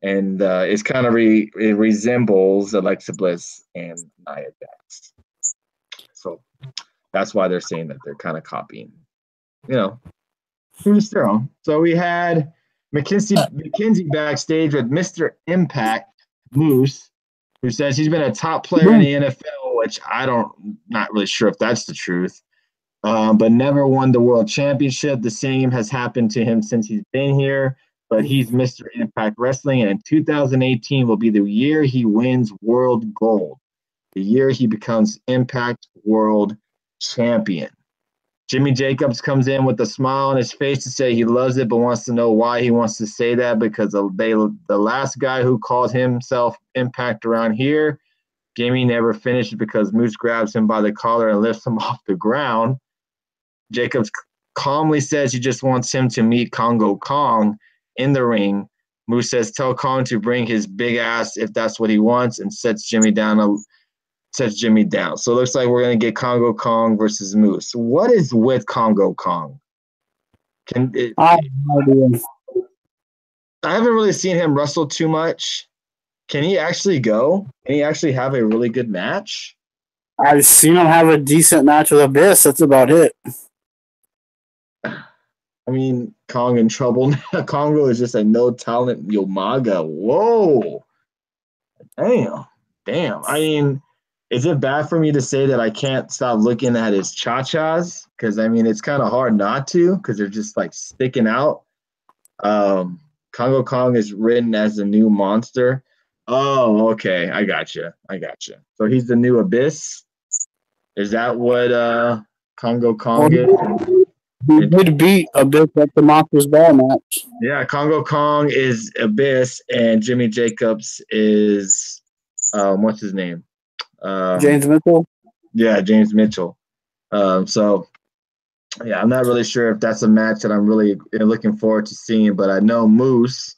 Speaker 1: and it's kind of it resembles Alexa Bliss and Nia Jax. So that's why they're saying that they're kind of copying. Who's their own. So we had McKenzie backstage with Mr. Impact Moose, who says he's been a top player in the NFL, which not really sure if that's the truth, but never won the world championship. The same has happened to him since he's been here, but he's Mr. Impact Wrestling, and in 2018 will be the year he wins world gold, the year he becomes Impact World Champion. Jimmy Jacobs comes in with a smile on his face to say he loves it, but wants to know why he wants to say that, because the last guy who called himself Impact around here, Jimmy never finished because Moose grabs him by the collar and lifts him off the ground. Jacobs calmly says he just wants him to meet Congo Kong in the ring. Moose says, tell Kong to bring his big ass if that's what he wants, and sets Jimmy down. So it looks like we're going to get Congo Kong versus Moose. What is with Congo Kong? I haven't really seen him wrestle too much. Can he actually go? Can he actually have a really good match?
Speaker 2: I've seen him have a decent match with Abyss. That's about it.
Speaker 1: I mean, Kong in trouble. Congo is just a no-talent Yomaga. Whoa. Damn. I mean, is it bad for me to say that I can't stop looking at his cha-chas? Because, I mean, it's kind of hard not to because they're just, like, sticking out. Congo Kong is written as the new monster. Oh, okay. I got you. So he's the new Abyss? Is that what Congo Kong is?
Speaker 2: He did beat Abyss at the Monsters Ball match.
Speaker 1: Yeah, Congo Kong is Abyss, and Jimmy Jacobs is what's his name?
Speaker 2: James Mitchell.
Speaker 1: Yeah, James Mitchell. So yeah, I'm not really sure if that's a match that I'm really looking forward to seeing, but I know Moose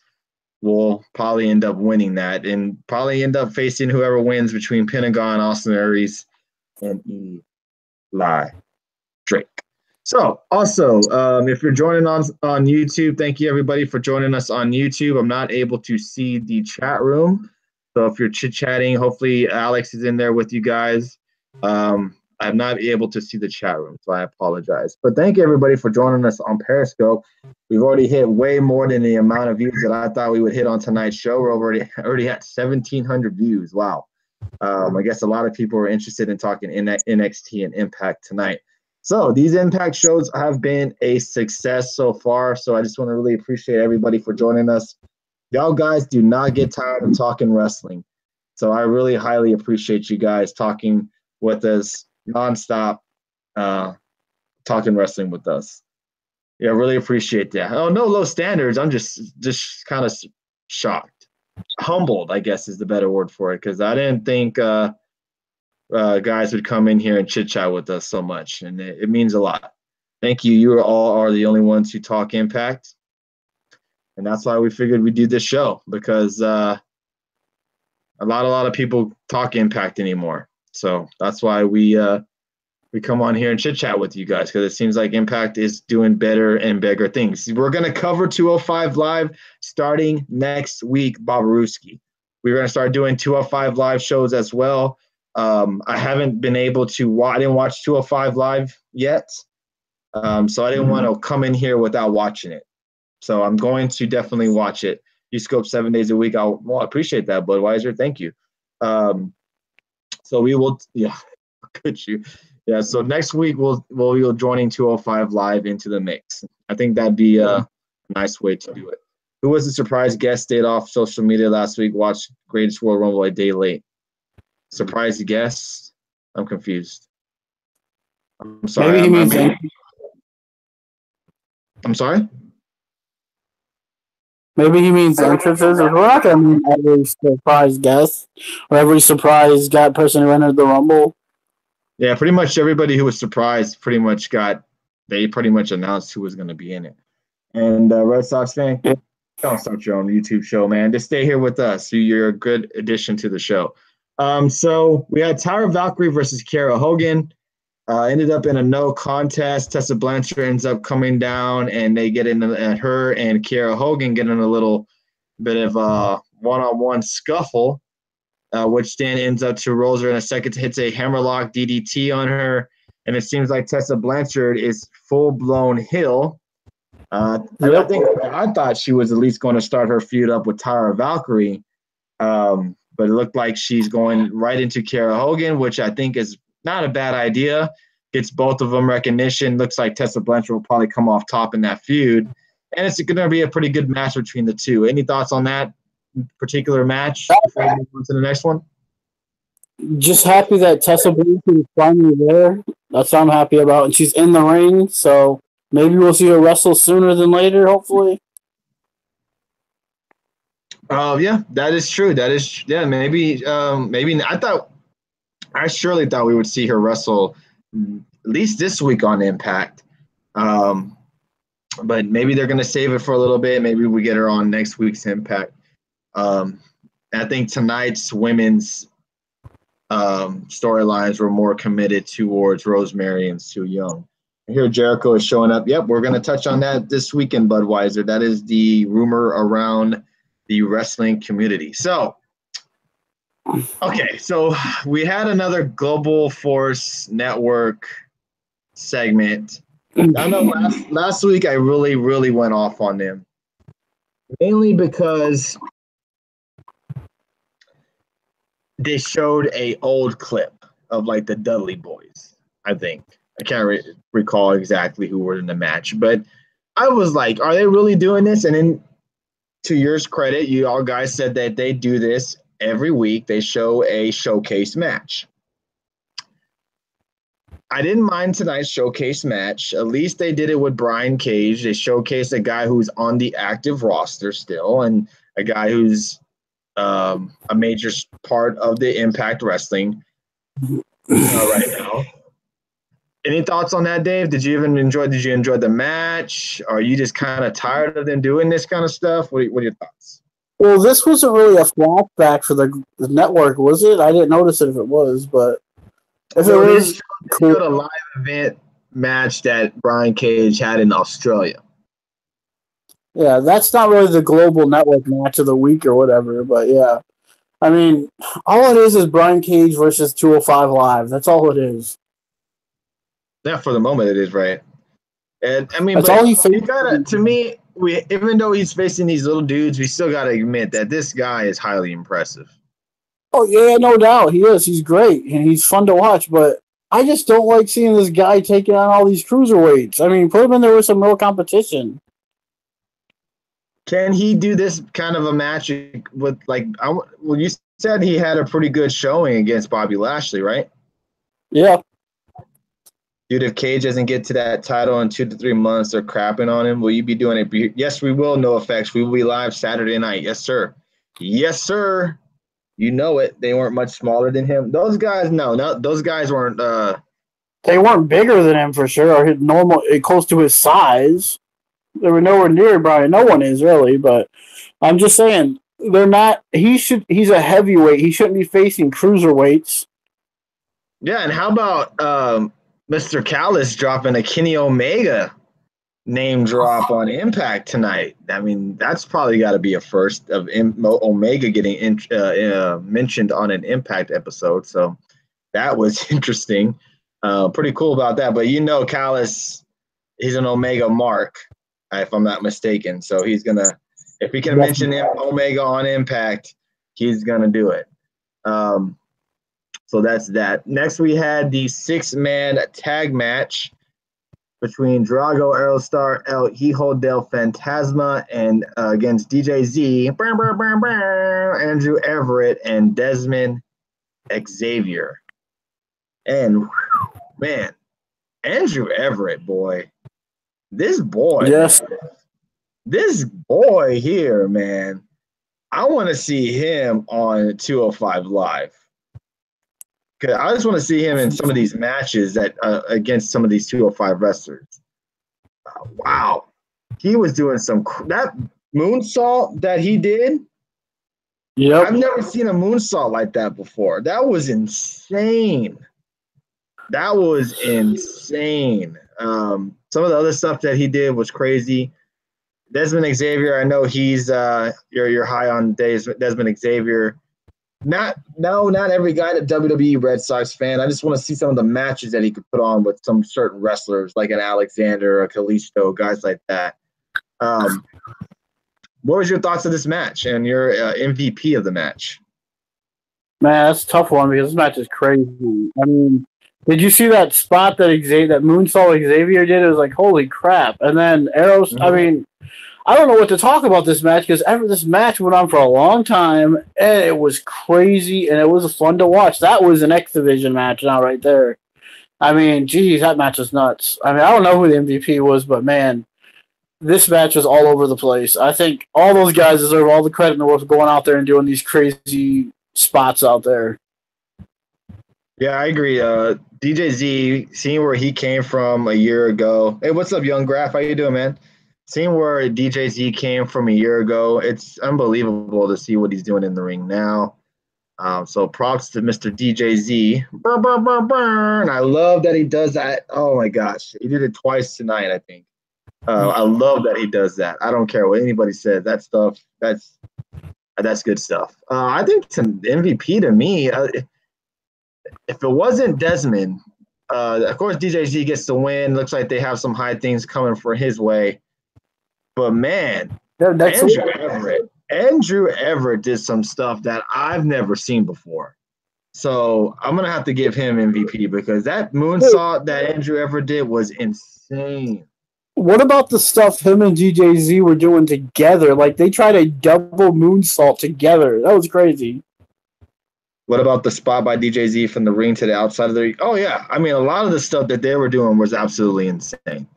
Speaker 1: will probably end up winning that and probably end up facing whoever wins between Pentagon, Austin Aries, and Eli Drake. So also, if you're joining on YouTube, thank you everybody for joining us on YouTube. I'm not able to see the chat room. So if you're chit-chatting, hopefully Alex is in there with you guys. I'm not able to see the chat room, so I apologize. But thank you everybody for joining us on Periscope. We've already hit way more than the amount of views that I thought we would hit on tonight's show. We're already at 1,700 views. Wow. I guess a lot of people are interested in talking NXT and Impact tonight. So these Impact shows have been a success so far. So I just want to really appreciate everybody for joining us. Y'all guys do not get tired of talking wrestling. So I really highly appreciate you guys talking with us nonstop, talking wrestling with us. Yeah, really appreciate that. Oh, no low standards. I'm just kind of shocked. Humbled, I guess, is the better word for it, because I didn't think guys would come in here and chit-chat with us so much, and it means a lot. Thank you. You all are the only ones who talk Impact, and that's why we figured we'd do this show, because a lot of people talk Impact anymore. So that's why we come on here and chit-chat with you guys, because it seems like Impact is doing better and bigger things. We're going to cover 205 Live starting next week, Bobaruski. We're going to start doing 205 Live shows as well. I haven't been able to I didn't watch 205 Live yet, so I didn't want to come in here without watching it. So I'm going to definitely watch it. You scope 7 days a week. I appreciate that, Budweiser. Thank you. So we will, yeah, could you? Yeah, so next week we'll be joining 205 Live into the mix. I think that'd be a nice way to do it. Who was the surprise guest? Stayed off social media last week. Watched Greatest World Rumble a day late. Surprise guest? I'm confused. I'm sorry.
Speaker 2: Maybe he means
Speaker 1: I'm sorry?
Speaker 2: Maybe he means entrances. We're not going to mean every surprise guest or every surprise person who entered the Rumble.
Speaker 1: Yeah, pretty much everybody who was surprised they pretty much announced who was going to be in it. And Red Sox fan, don't start your own YouTube show, man. Just stay here with us. You're a good addition to the show. So we had Tyra Valkyrie versus Kiera Hogan. Ended up in a no contest. Tessa Blanchard ends up coming down, and they get in at her and Kiera Hogan get in a little bit of a one-on-one scuffle, which then ends up to rolls her in a second, hits a hammerlock DDT on her, and it seems like Tessa Blanchard is full-blown heel. I thought she was at least going to start her feud up with Tyra Valkyrie, but it looked like she's going right into Kiera Hogan, which I think is not a bad idea. Gets both of them recognition. Looks like Tessa Blanchard will probably come off top in that feud. And it's going to be a pretty good match between the two. Any thoughts on that particular match before we move on to the next one?
Speaker 2: Just happy that Tessa Blanchard is finally there. That's what I'm happy about. And she's in the ring, so maybe we'll see her wrestle sooner than later, hopefully.
Speaker 1: Yeah, that is true. Maybe I surely thought we would see her wrestle at least this week on Impact. But maybe they're gonna save it for a little bit. Maybe we get her on next week's Impact. I think tonight's women's storylines were more committed towards Rosemary and Su Yung. Here Jericho is showing up. Yep, we're going to touch on that this weekend, Budweiser. That is the rumor around the wrestling community. So, okay, so we had another Global Force Network segment. I know last week I really, really went off on them. Mainly because they showed a old clip of like the Dudley Boys, I think. I can't recall exactly who were in the match, but I was like, are they really doing this? And then to your credit, you all guys said that they do this every week. They show a showcase match. I didn't mind tonight's showcase match. At least they did it with Brian Cage. They showcased a guy who's on the active roster still and a guy who's a major part of the Impact Wrestling right now. Any thoughts on that, Dave? Did you enjoy the match? Or are you just kind of tired of them doing this kind of stuff? What are your thoughts?
Speaker 2: Well, this wasn't really a flashback for the network, was it? I didn't notice it if it was, but if it was,
Speaker 1: cool. A live event match that Brian Cage had in Australia.
Speaker 2: Yeah, that's not really the global network match of the week or whatever, but yeah. I mean, all it is Brian Cage versus 205 Live. That's all it is.
Speaker 1: Yeah, for the moment it is, right? And I mean,
Speaker 2: that's all you
Speaker 1: gotta. To me, even though he's facing these little dudes, we still gotta admit that this guy is highly impressive.
Speaker 2: Oh yeah, no doubt he is. He's great and he's fun to watch. But I just don't like seeing this guy taking on all these cruiserweights. I mean, put him in there with some real competition.
Speaker 1: Can he do this kind of a match with well, you said he had a pretty good showing against Bobby Lashley, right?
Speaker 2: Yeah.
Speaker 1: Dude, if Cage doesn't get to that title in 2 to 3 months, they're crapping on him. Will you be doing it? Yes, we will. No effects. We will be live Saturday night. Yes, sir. Yes, sir. You know it. They weren't much smaller than him. Those guys, no, those guys weren't.
Speaker 2: They weren't bigger than him for sure, or normal, close to his size. They were nowhere near Brian. No one is really, but I'm just saying they're not. He's a heavyweight. He shouldn't be facing cruiserweights.
Speaker 1: Yeah, and how about Mr. Callis dropping a Kenny Omega name drop on Impact tonight? I mean, that's probably got to be a first of Omega getting mentioned on an Impact episode. So that was interesting. Pretty cool about that. But Callis, he's an Omega mark, if I'm not mistaken. So he's going to, if he can mention Omega on Impact, he's going to do it. So that's that. Next, we had the 6-man tag match between Drago, Aerostar, El Hijo del Fantasma, and against DJZ, Andrew Everett, and Desmond Xavier. And, man, Andrew Everett, boy. This boy.
Speaker 2: Yes.
Speaker 1: Man, this boy here, man. I want to see him on 205 Live. I just want to see him in some of these matches that against some of these 205 wrestlers. Wow. He was doing that moonsault that he did.
Speaker 2: Yeah.
Speaker 1: I've never seen a moonsault like that before. That was insane. Some of the other stuff that he did was crazy. Desmond Xavier, I know he's you're high on Desmond Xavier. Not every guy at WWE Red Sox fan. I just want to see some of the matches that he could put on with some certain wrestlers, like an Alexander, a Kalisto, guys like that. What was your thoughts of this match and your MVP of the match?
Speaker 2: Man, that's a tough one because this match is crazy. I mean, did you see that spot that moonsault Xavier did? It was like, holy crap. And then Arrows, I mean, I don't know what to talk about this match because this match went on for a long time and it was crazy and it was fun to watch. That was an X Division match now right there. I mean, geez, that match was nuts. I mean, I don't know who the MVP was, but man, this match was all over the place. I think all those guys deserve all the credit in the world for going out there and doing these crazy spots out there.
Speaker 1: Yeah, I agree. DJZ, seeing where he came from a year ago. Hey, what's up, Young Graph? How you doing, man? Seeing where DJZ came from a year ago, it's unbelievable to see what he's doing in the ring now. So props to Mr. DJZ. Burr, burr, burr, burr. And I love that he does that. Oh my gosh, he did it twice tonight, I think. I love that he does that. I don't care what anybody says. That stuff, that's good stuff. I think it's an MVP to me. If it wasn't Desmond, of course DJZ gets the win. Looks like they have some high things coming for his way. But man, Andrew Everett did some stuff that I've never seen before. So I'm gonna have to give him MVP because that moonsault that Andrew Everett did was insane.
Speaker 2: What about the stuff him and DJZ were doing together? Like they tried a double moonsault together. That was crazy.
Speaker 1: What about the spot by DJZ from the ring to the outside of the ring? Oh yeah, I mean a lot of the stuff that they were doing was absolutely insane.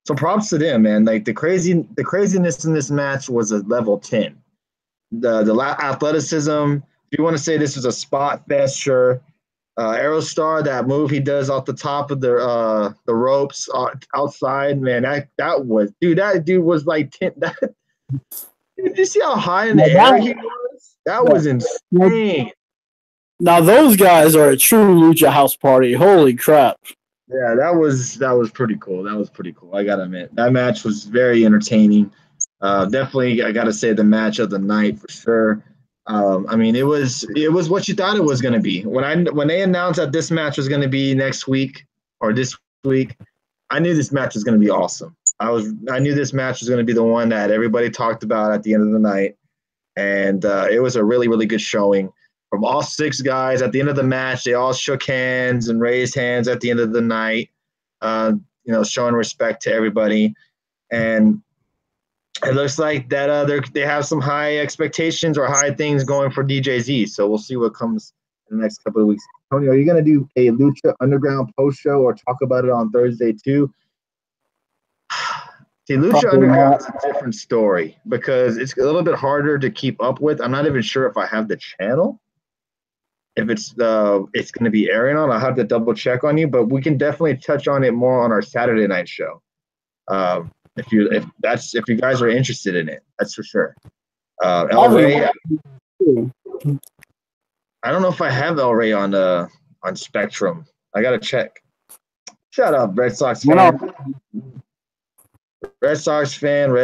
Speaker 1: So props to them, man. Like the craziness in this match was a level 10. The athleticism. If you want to say this was a spot fest, sure. Aerostar, that move he does off the top of the ropes outside, man. That dude was like 10. Did you see how high in the air he was? That was insane.
Speaker 2: Now those guys are a true Lucha House Party. Holy crap!
Speaker 1: Yeah, that was pretty cool. That was pretty cool. I gotta admit, that match was very entertaining. Definitely, I gotta say the match of the night for sure. I mean, it was what you thought it was gonna be. When they announced that this match was gonna be next week or this week, I knew this match was gonna be awesome. I knew this match was gonna be the one that everybody talked about at the end of the night, and it was a really, really good showing from all 6 guys. At the end of the match, they all shook hands and raised hands at the end of the night, showing respect to everybody. And it looks like that they have some high expectations or high things going for DJZ. So we'll see what comes in the next couple of weeks. Tony, are you going to do a Lucha Underground post show or talk about it on Thursday too? See, Lucha Underground is a different story because it's a little bit harder to keep up with. I'm not even sure if I have the channel. If it's going to be airing on, I'll have to double check on you, but we can definitely touch on it more on our Saturday night show. If you guys are interested in it, that's for sure. El Rey, I don't know if I have El Rey on Spectrum. I gotta check. Shut up, Red Sox fan. Red Sox fan.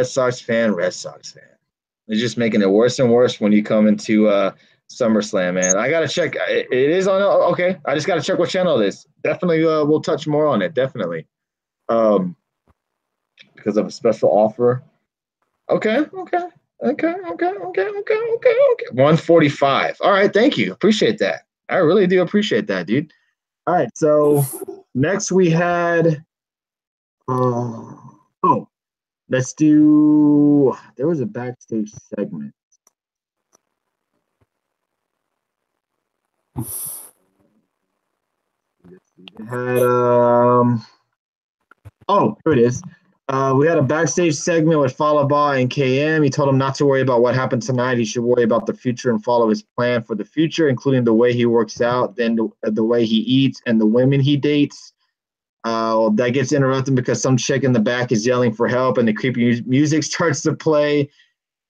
Speaker 1: It's just making it worse and worse when you come into SummerSlam, man. I gotta check. It is on. Okay, I just gotta check what channel it is. Definitely, we'll touch more on it. Definitely, because of a special offer. Okay. 145. All right, thank you. Appreciate that. I really do appreciate that, dude. All right, so next we had. Let's do. There was a backstage segment. It had here it is. We had a backstage segment with Falaba and KM. He told him not to worry about what happened tonight. He should worry about the future and follow his plan for the future, including the way he works out, then the way he eats, and the women he dates. That gets interrupted because some chick in the back is yelling for help, and the creepy music starts to play,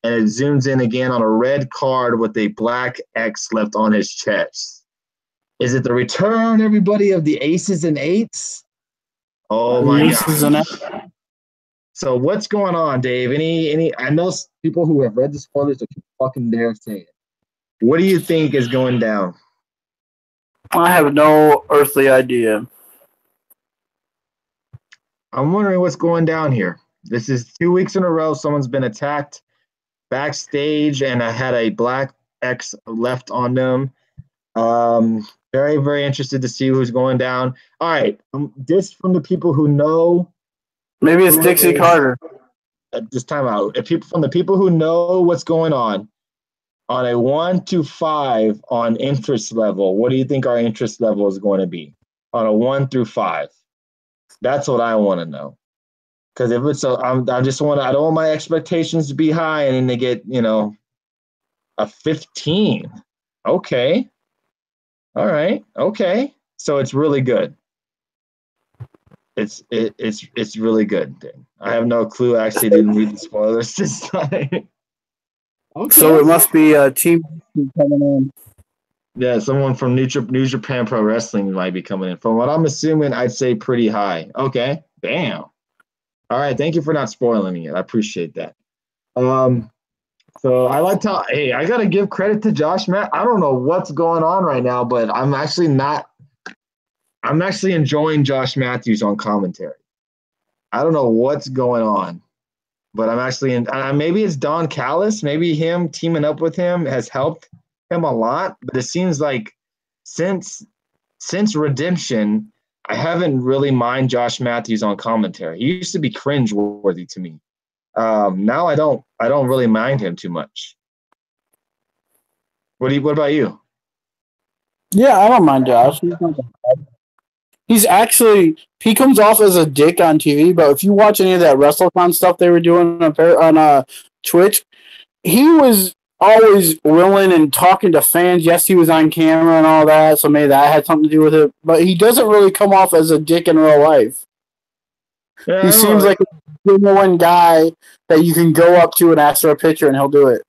Speaker 1: and it zooms in again on a red card with a black X left on his chest. Is it the return, everybody, of the Aces and Eights? Oh my God! So what's going on, Dave? Any? I know people who have read the spoilers that can fucking dare say it. What do you think is going down?
Speaker 2: I have no earthly idea.
Speaker 1: I'm wondering what's going down here. This is 2 weeks in a row. Someone's been attacked backstage and I had a black X left on them. Very, very interested to see who's going down. All right. Just from the people who know.
Speaker 2: Maybe it's Dixie Carter.
Speaker 1: Just time out. From the people who know what's going on a 1 to 5 on interest level, what do you think our interest level is going to be? on a 1 through 5? That's what I want to know. Because if it's I don't want my expectations to be high, and then they get a 15. Okay, all right, okay. So it's really good. It's really good. I have no clue. I actually didn't read the spoilers this time.
Speaker 2: Okay. So it must be a team coming in.
Speaker 1: Yeah, someone from New Japan Pro Wrestling might be coming in. From what I'm assuming, I'd say pretty high. Okay, bam. All right, thank you for not spoiling me. I appreciate that. So I like to. Hey, I gotta give credit to Josh Matt. I don't know what's going on right now, but I'm actually enjoying Josh Matthews on commentary. I don't know what's going on, but I'm actually in. Maybe it's Don Callis. Maybe him teaming up with him has helped him a lot. But it seems like since Redemption, I haven't really mind Josh Matthews on commentary. He used to be cringe-worthy to me. Now I don't really mind him too much. What about you?
Speaker 2: Yeah, I don't mind Josh. He comes off as a dick on TV, but if you watch any of that WrestleCon stuff they were doing on Twitch, he was always willing and talking to fans. Yes, he was on camera and all that, so maybe that had something to do with it. But he doesn't really come off as a dick in real life. Yeah, he seems like a genuine guy that you can go up to and ask for a picture, and he'll do it.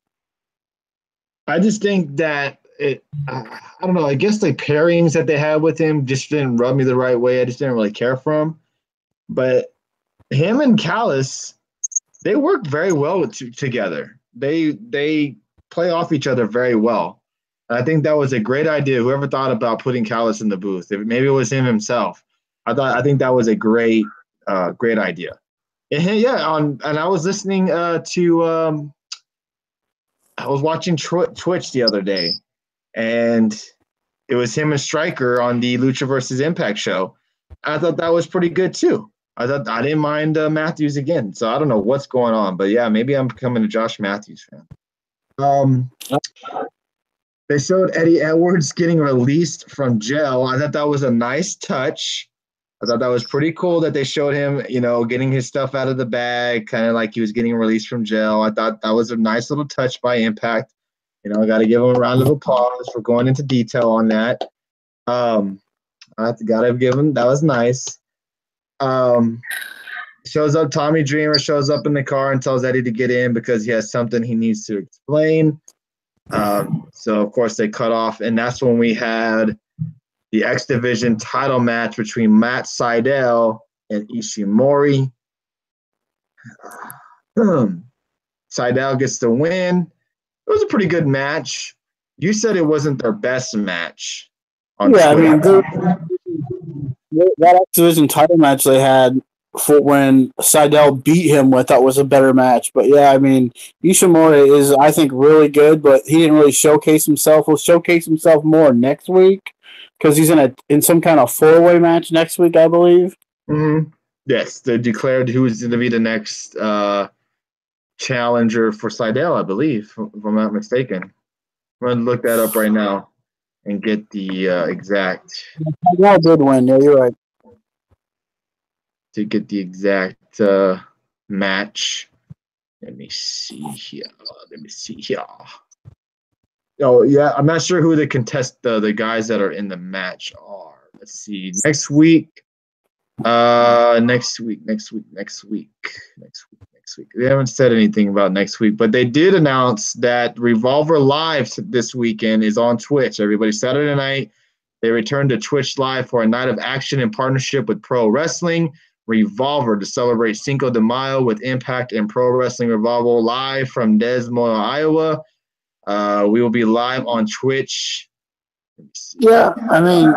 Speaker 1: I just think that I don't know. I guess the pairings that they had with him just didn't rub me the right way. I just didn't really care for him. But him and Callis, they work very well together. They play off each other very well. And I think that was a great idea. Whoever thought about putting Callis in the booth, maybe it was him himself. I think that was a great idea. And yeah, and I was listening to I was watching Twitch the other day, and it was him and Stryker on the Lucha versus Impact show. I thought that was pretty good too. I didn't mind Matthews again. So I don't know what's going on, but yeah, maybe I'm becoming a Josh Matthews fan. They showed Eddie Edwards getting released from jail. I thought that was a nice touch. I thought that was pretty cool that they showed him, getting his stuff out of the bag, kind of like he was getting released from jail. I thought that was a nice little touch by Impact. I got to give him a round of applause for going into detail on that. I got to give him, that was nice. Shows up, Tommy Dreamer shows up in the car and tells Eddie to get in because he has something he needs to explain. So, of course, they cut off, and that's when we had the X Division title match between Matt Sydal and Ishimori. Sydal gets the win. It was a pretty good match. You said it wasn't their best match.
Speaker 2: Yeah, Twitter. I mean, that X Division title match they had for when Sydal beat him, I thought was a better match. But yeah, I mean, Ishimori is, I think, really good, but he didn't really showcase himself. He'll showcase himself more next week because he's in some kind of 4-way match next week, I believe.
Speaker 1: Mm-hmm. Yes, they declared who's going to be the next challenger for Sydal, I believe, if I'm not mistaken. I'm going to look that up right now and get the exact.
Speaker 2: Sydal did win. Yeah, you're right.
Speaker 1: To get the exact match. Let me see here. Oh, yeah, I'm not sure who the guys that are in the match are. Let's see. Next week. Next week. They haven't said anything about next week, but they did announce that Revolver Live this weekend is on Twitch. Everybody, Saturday night, they returned to Twitch Live for a night of action in partnership with Pro Wrestling Revolver to celebrate Cinco de Mayo with Impact and Pro Wrestling Revolver live from Des Moines, Iowa. We will be live on Twitch.
Speaker 2: Yeah, I mean,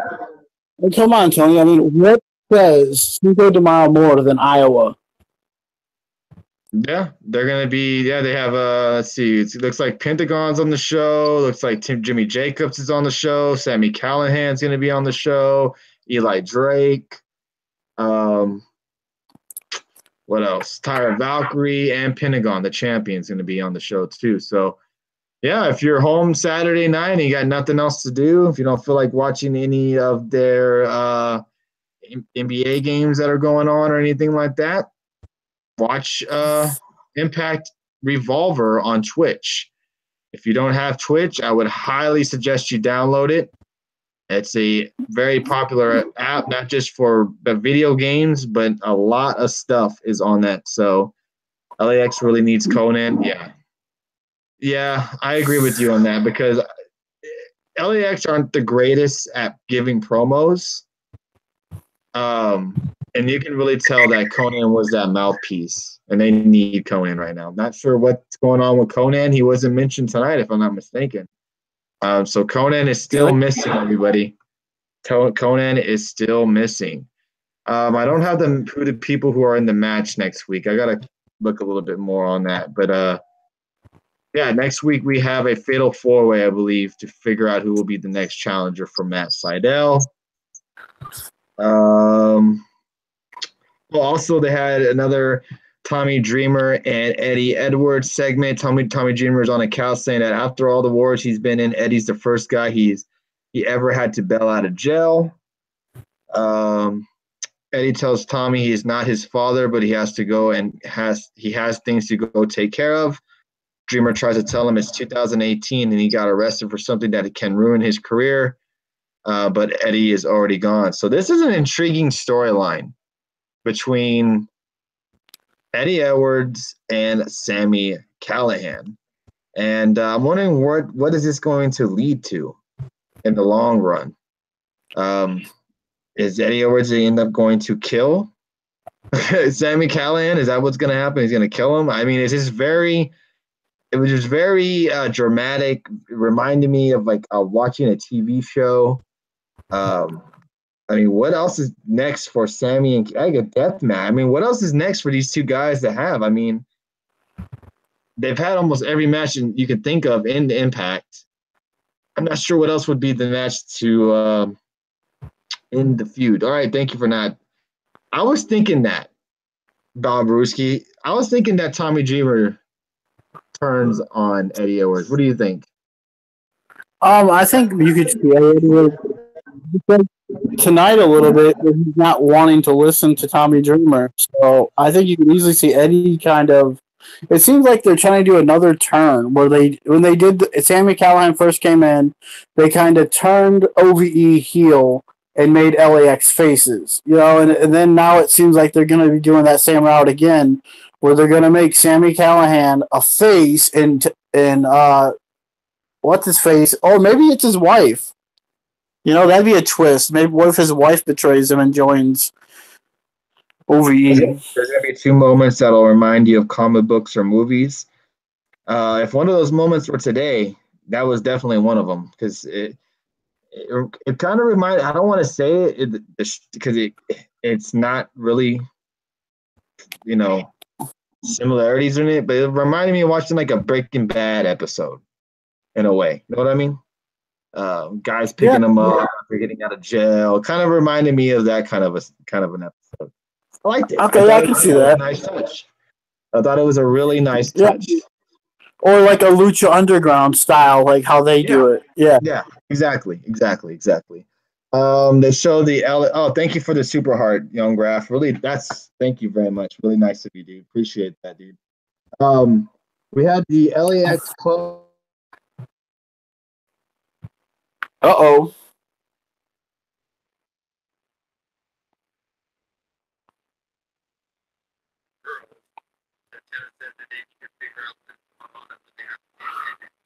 Speaker 2: come on, Tony. I mean, what says Cinco de Mayo more than Iowa?
Speaker 1: Yeah, they're going to be, they have, let's see, it looks like Pentagon's on the show. Looks like Jimmy Jacobs is on the show. Sami Callihan's going to be on the show. Eli Drake. What else? Tyra Valkyrie and Pentagon, the champion's going to be on the show too. So, yeah, if you're home Saturday night and you got nothing else to do, if you don't feel like watching any of their NBA games that are going on or anything like that, watch Impact Revolver on Twitch. If you don't have Twitch, I would highly suggest you download it. It's a very popular app, not just for the video games, but a lot of stuff is on that. So LAX really needs Conan. Yeah, I agree with you on that because LAX aren't the greatest at giving promos. And you can really tell that Conan was that mouthpiece, and they need Conan right now. Not sure what's going on with Conan. He wasn't mentioned tonight, if I'm not mistaken. So Conan is still missing, everybody. Conan is still missing. I don't have who the people who are in the match next week. I gotta look a little bit more on that. But yeah, next week we have a fatal four-way, I believe, to figure out who will be the next challenger for Matt Sydal. Well, also they had another Tommy Dreamer and Eddie Edwards segment. Tommy Dreamer is on a couch saying that after all the wars he's been in, Eddie's the first guy he ever had to bail out of jail. Eddie tells Tommy he's not his father, but he has to go and he has things to go take care of. Dreamer tries to tell him it's 2018 and he got arrested for something that can ruin his career, but Eddie is already gone. So this is an intriguing storyline between Eddie Edwards and Sami Callihan. And I'm wondering what is this going to lead to in the long run? Is Eddie Edwards end up going to kill Sami Callihan? Is that what's going to happen? He's going to kill him? I mean, it was just very dramatic. It reminded me of like watching a TV show. I mean, what else is next for Sami and a death match? I mean, what else is next for these two guys to have? I mean, they've had almost every match you can think of in the Impact. I'm not sure what else would be the match to end the feud. All right, thank you for that. I was thinking that, Bob Ruski. I was thinking that Tommy Dreamer turns on Eddie Edwards. What do you think?
Speaker 2: I think you could see Eddie tonight a little bit, but he's not wanting to listen to Tommy Dreamer. So I think you can easily see Eddie kind of. It seems like they're trying to do another turn where when they did Sami Callihan first came in, they kind of turned OVE heel and made LAX faces, and then now it seems like they're going to be doing that same route again, where they're going to make Sami Callihan a face and what's his face? Oh, maybe it's his wife. That'd be a twist. Maybe what if his wife betrays him and joins OVE?
Speaker 1: There's gonna be two moments that'll remind you of comic books or movies. If one of those moments were today, that was definitely one of them because it kind of reminded. I don't want to say it because it's not really, similarities in it, but it reminded me of watching like a Breaking Bad episode in a way. You know what I mean? Guys picking them up, they're getting out of jail. Kind of reminded me of that kind of an episode. I liked it.
Speaker 2: Okay, I can see that.
Speaker 1: Nice touch. I thought it was a really nice touch.
Speaker 2: Or like a Lucha Underground style, like how they do it. Yeah.
Speaker 1: Yeah, exactly. They show the oh, thank you for the super heart, Young Graf. Really, thank you very much. Really nice of you, dude. Appreciate that, dude. We had the LAX club.
Speaker 2: Uh-oh.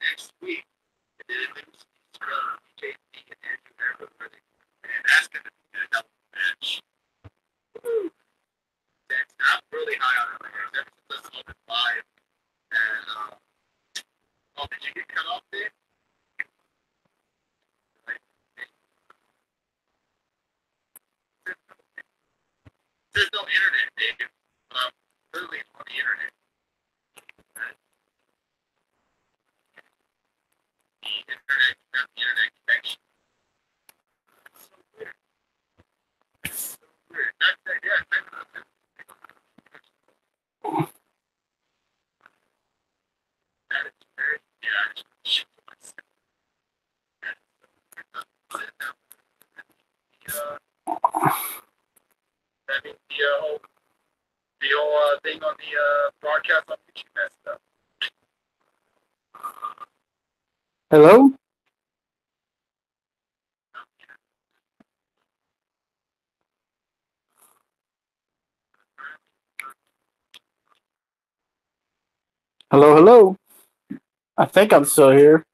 Speaker 3: Next week, match. That's not really high on the list. That's 5. And did you get cut off there? thing on the broadcast on YouTube messed up.
Speaker 2: Hello? Hello, hello. I think I'm still here.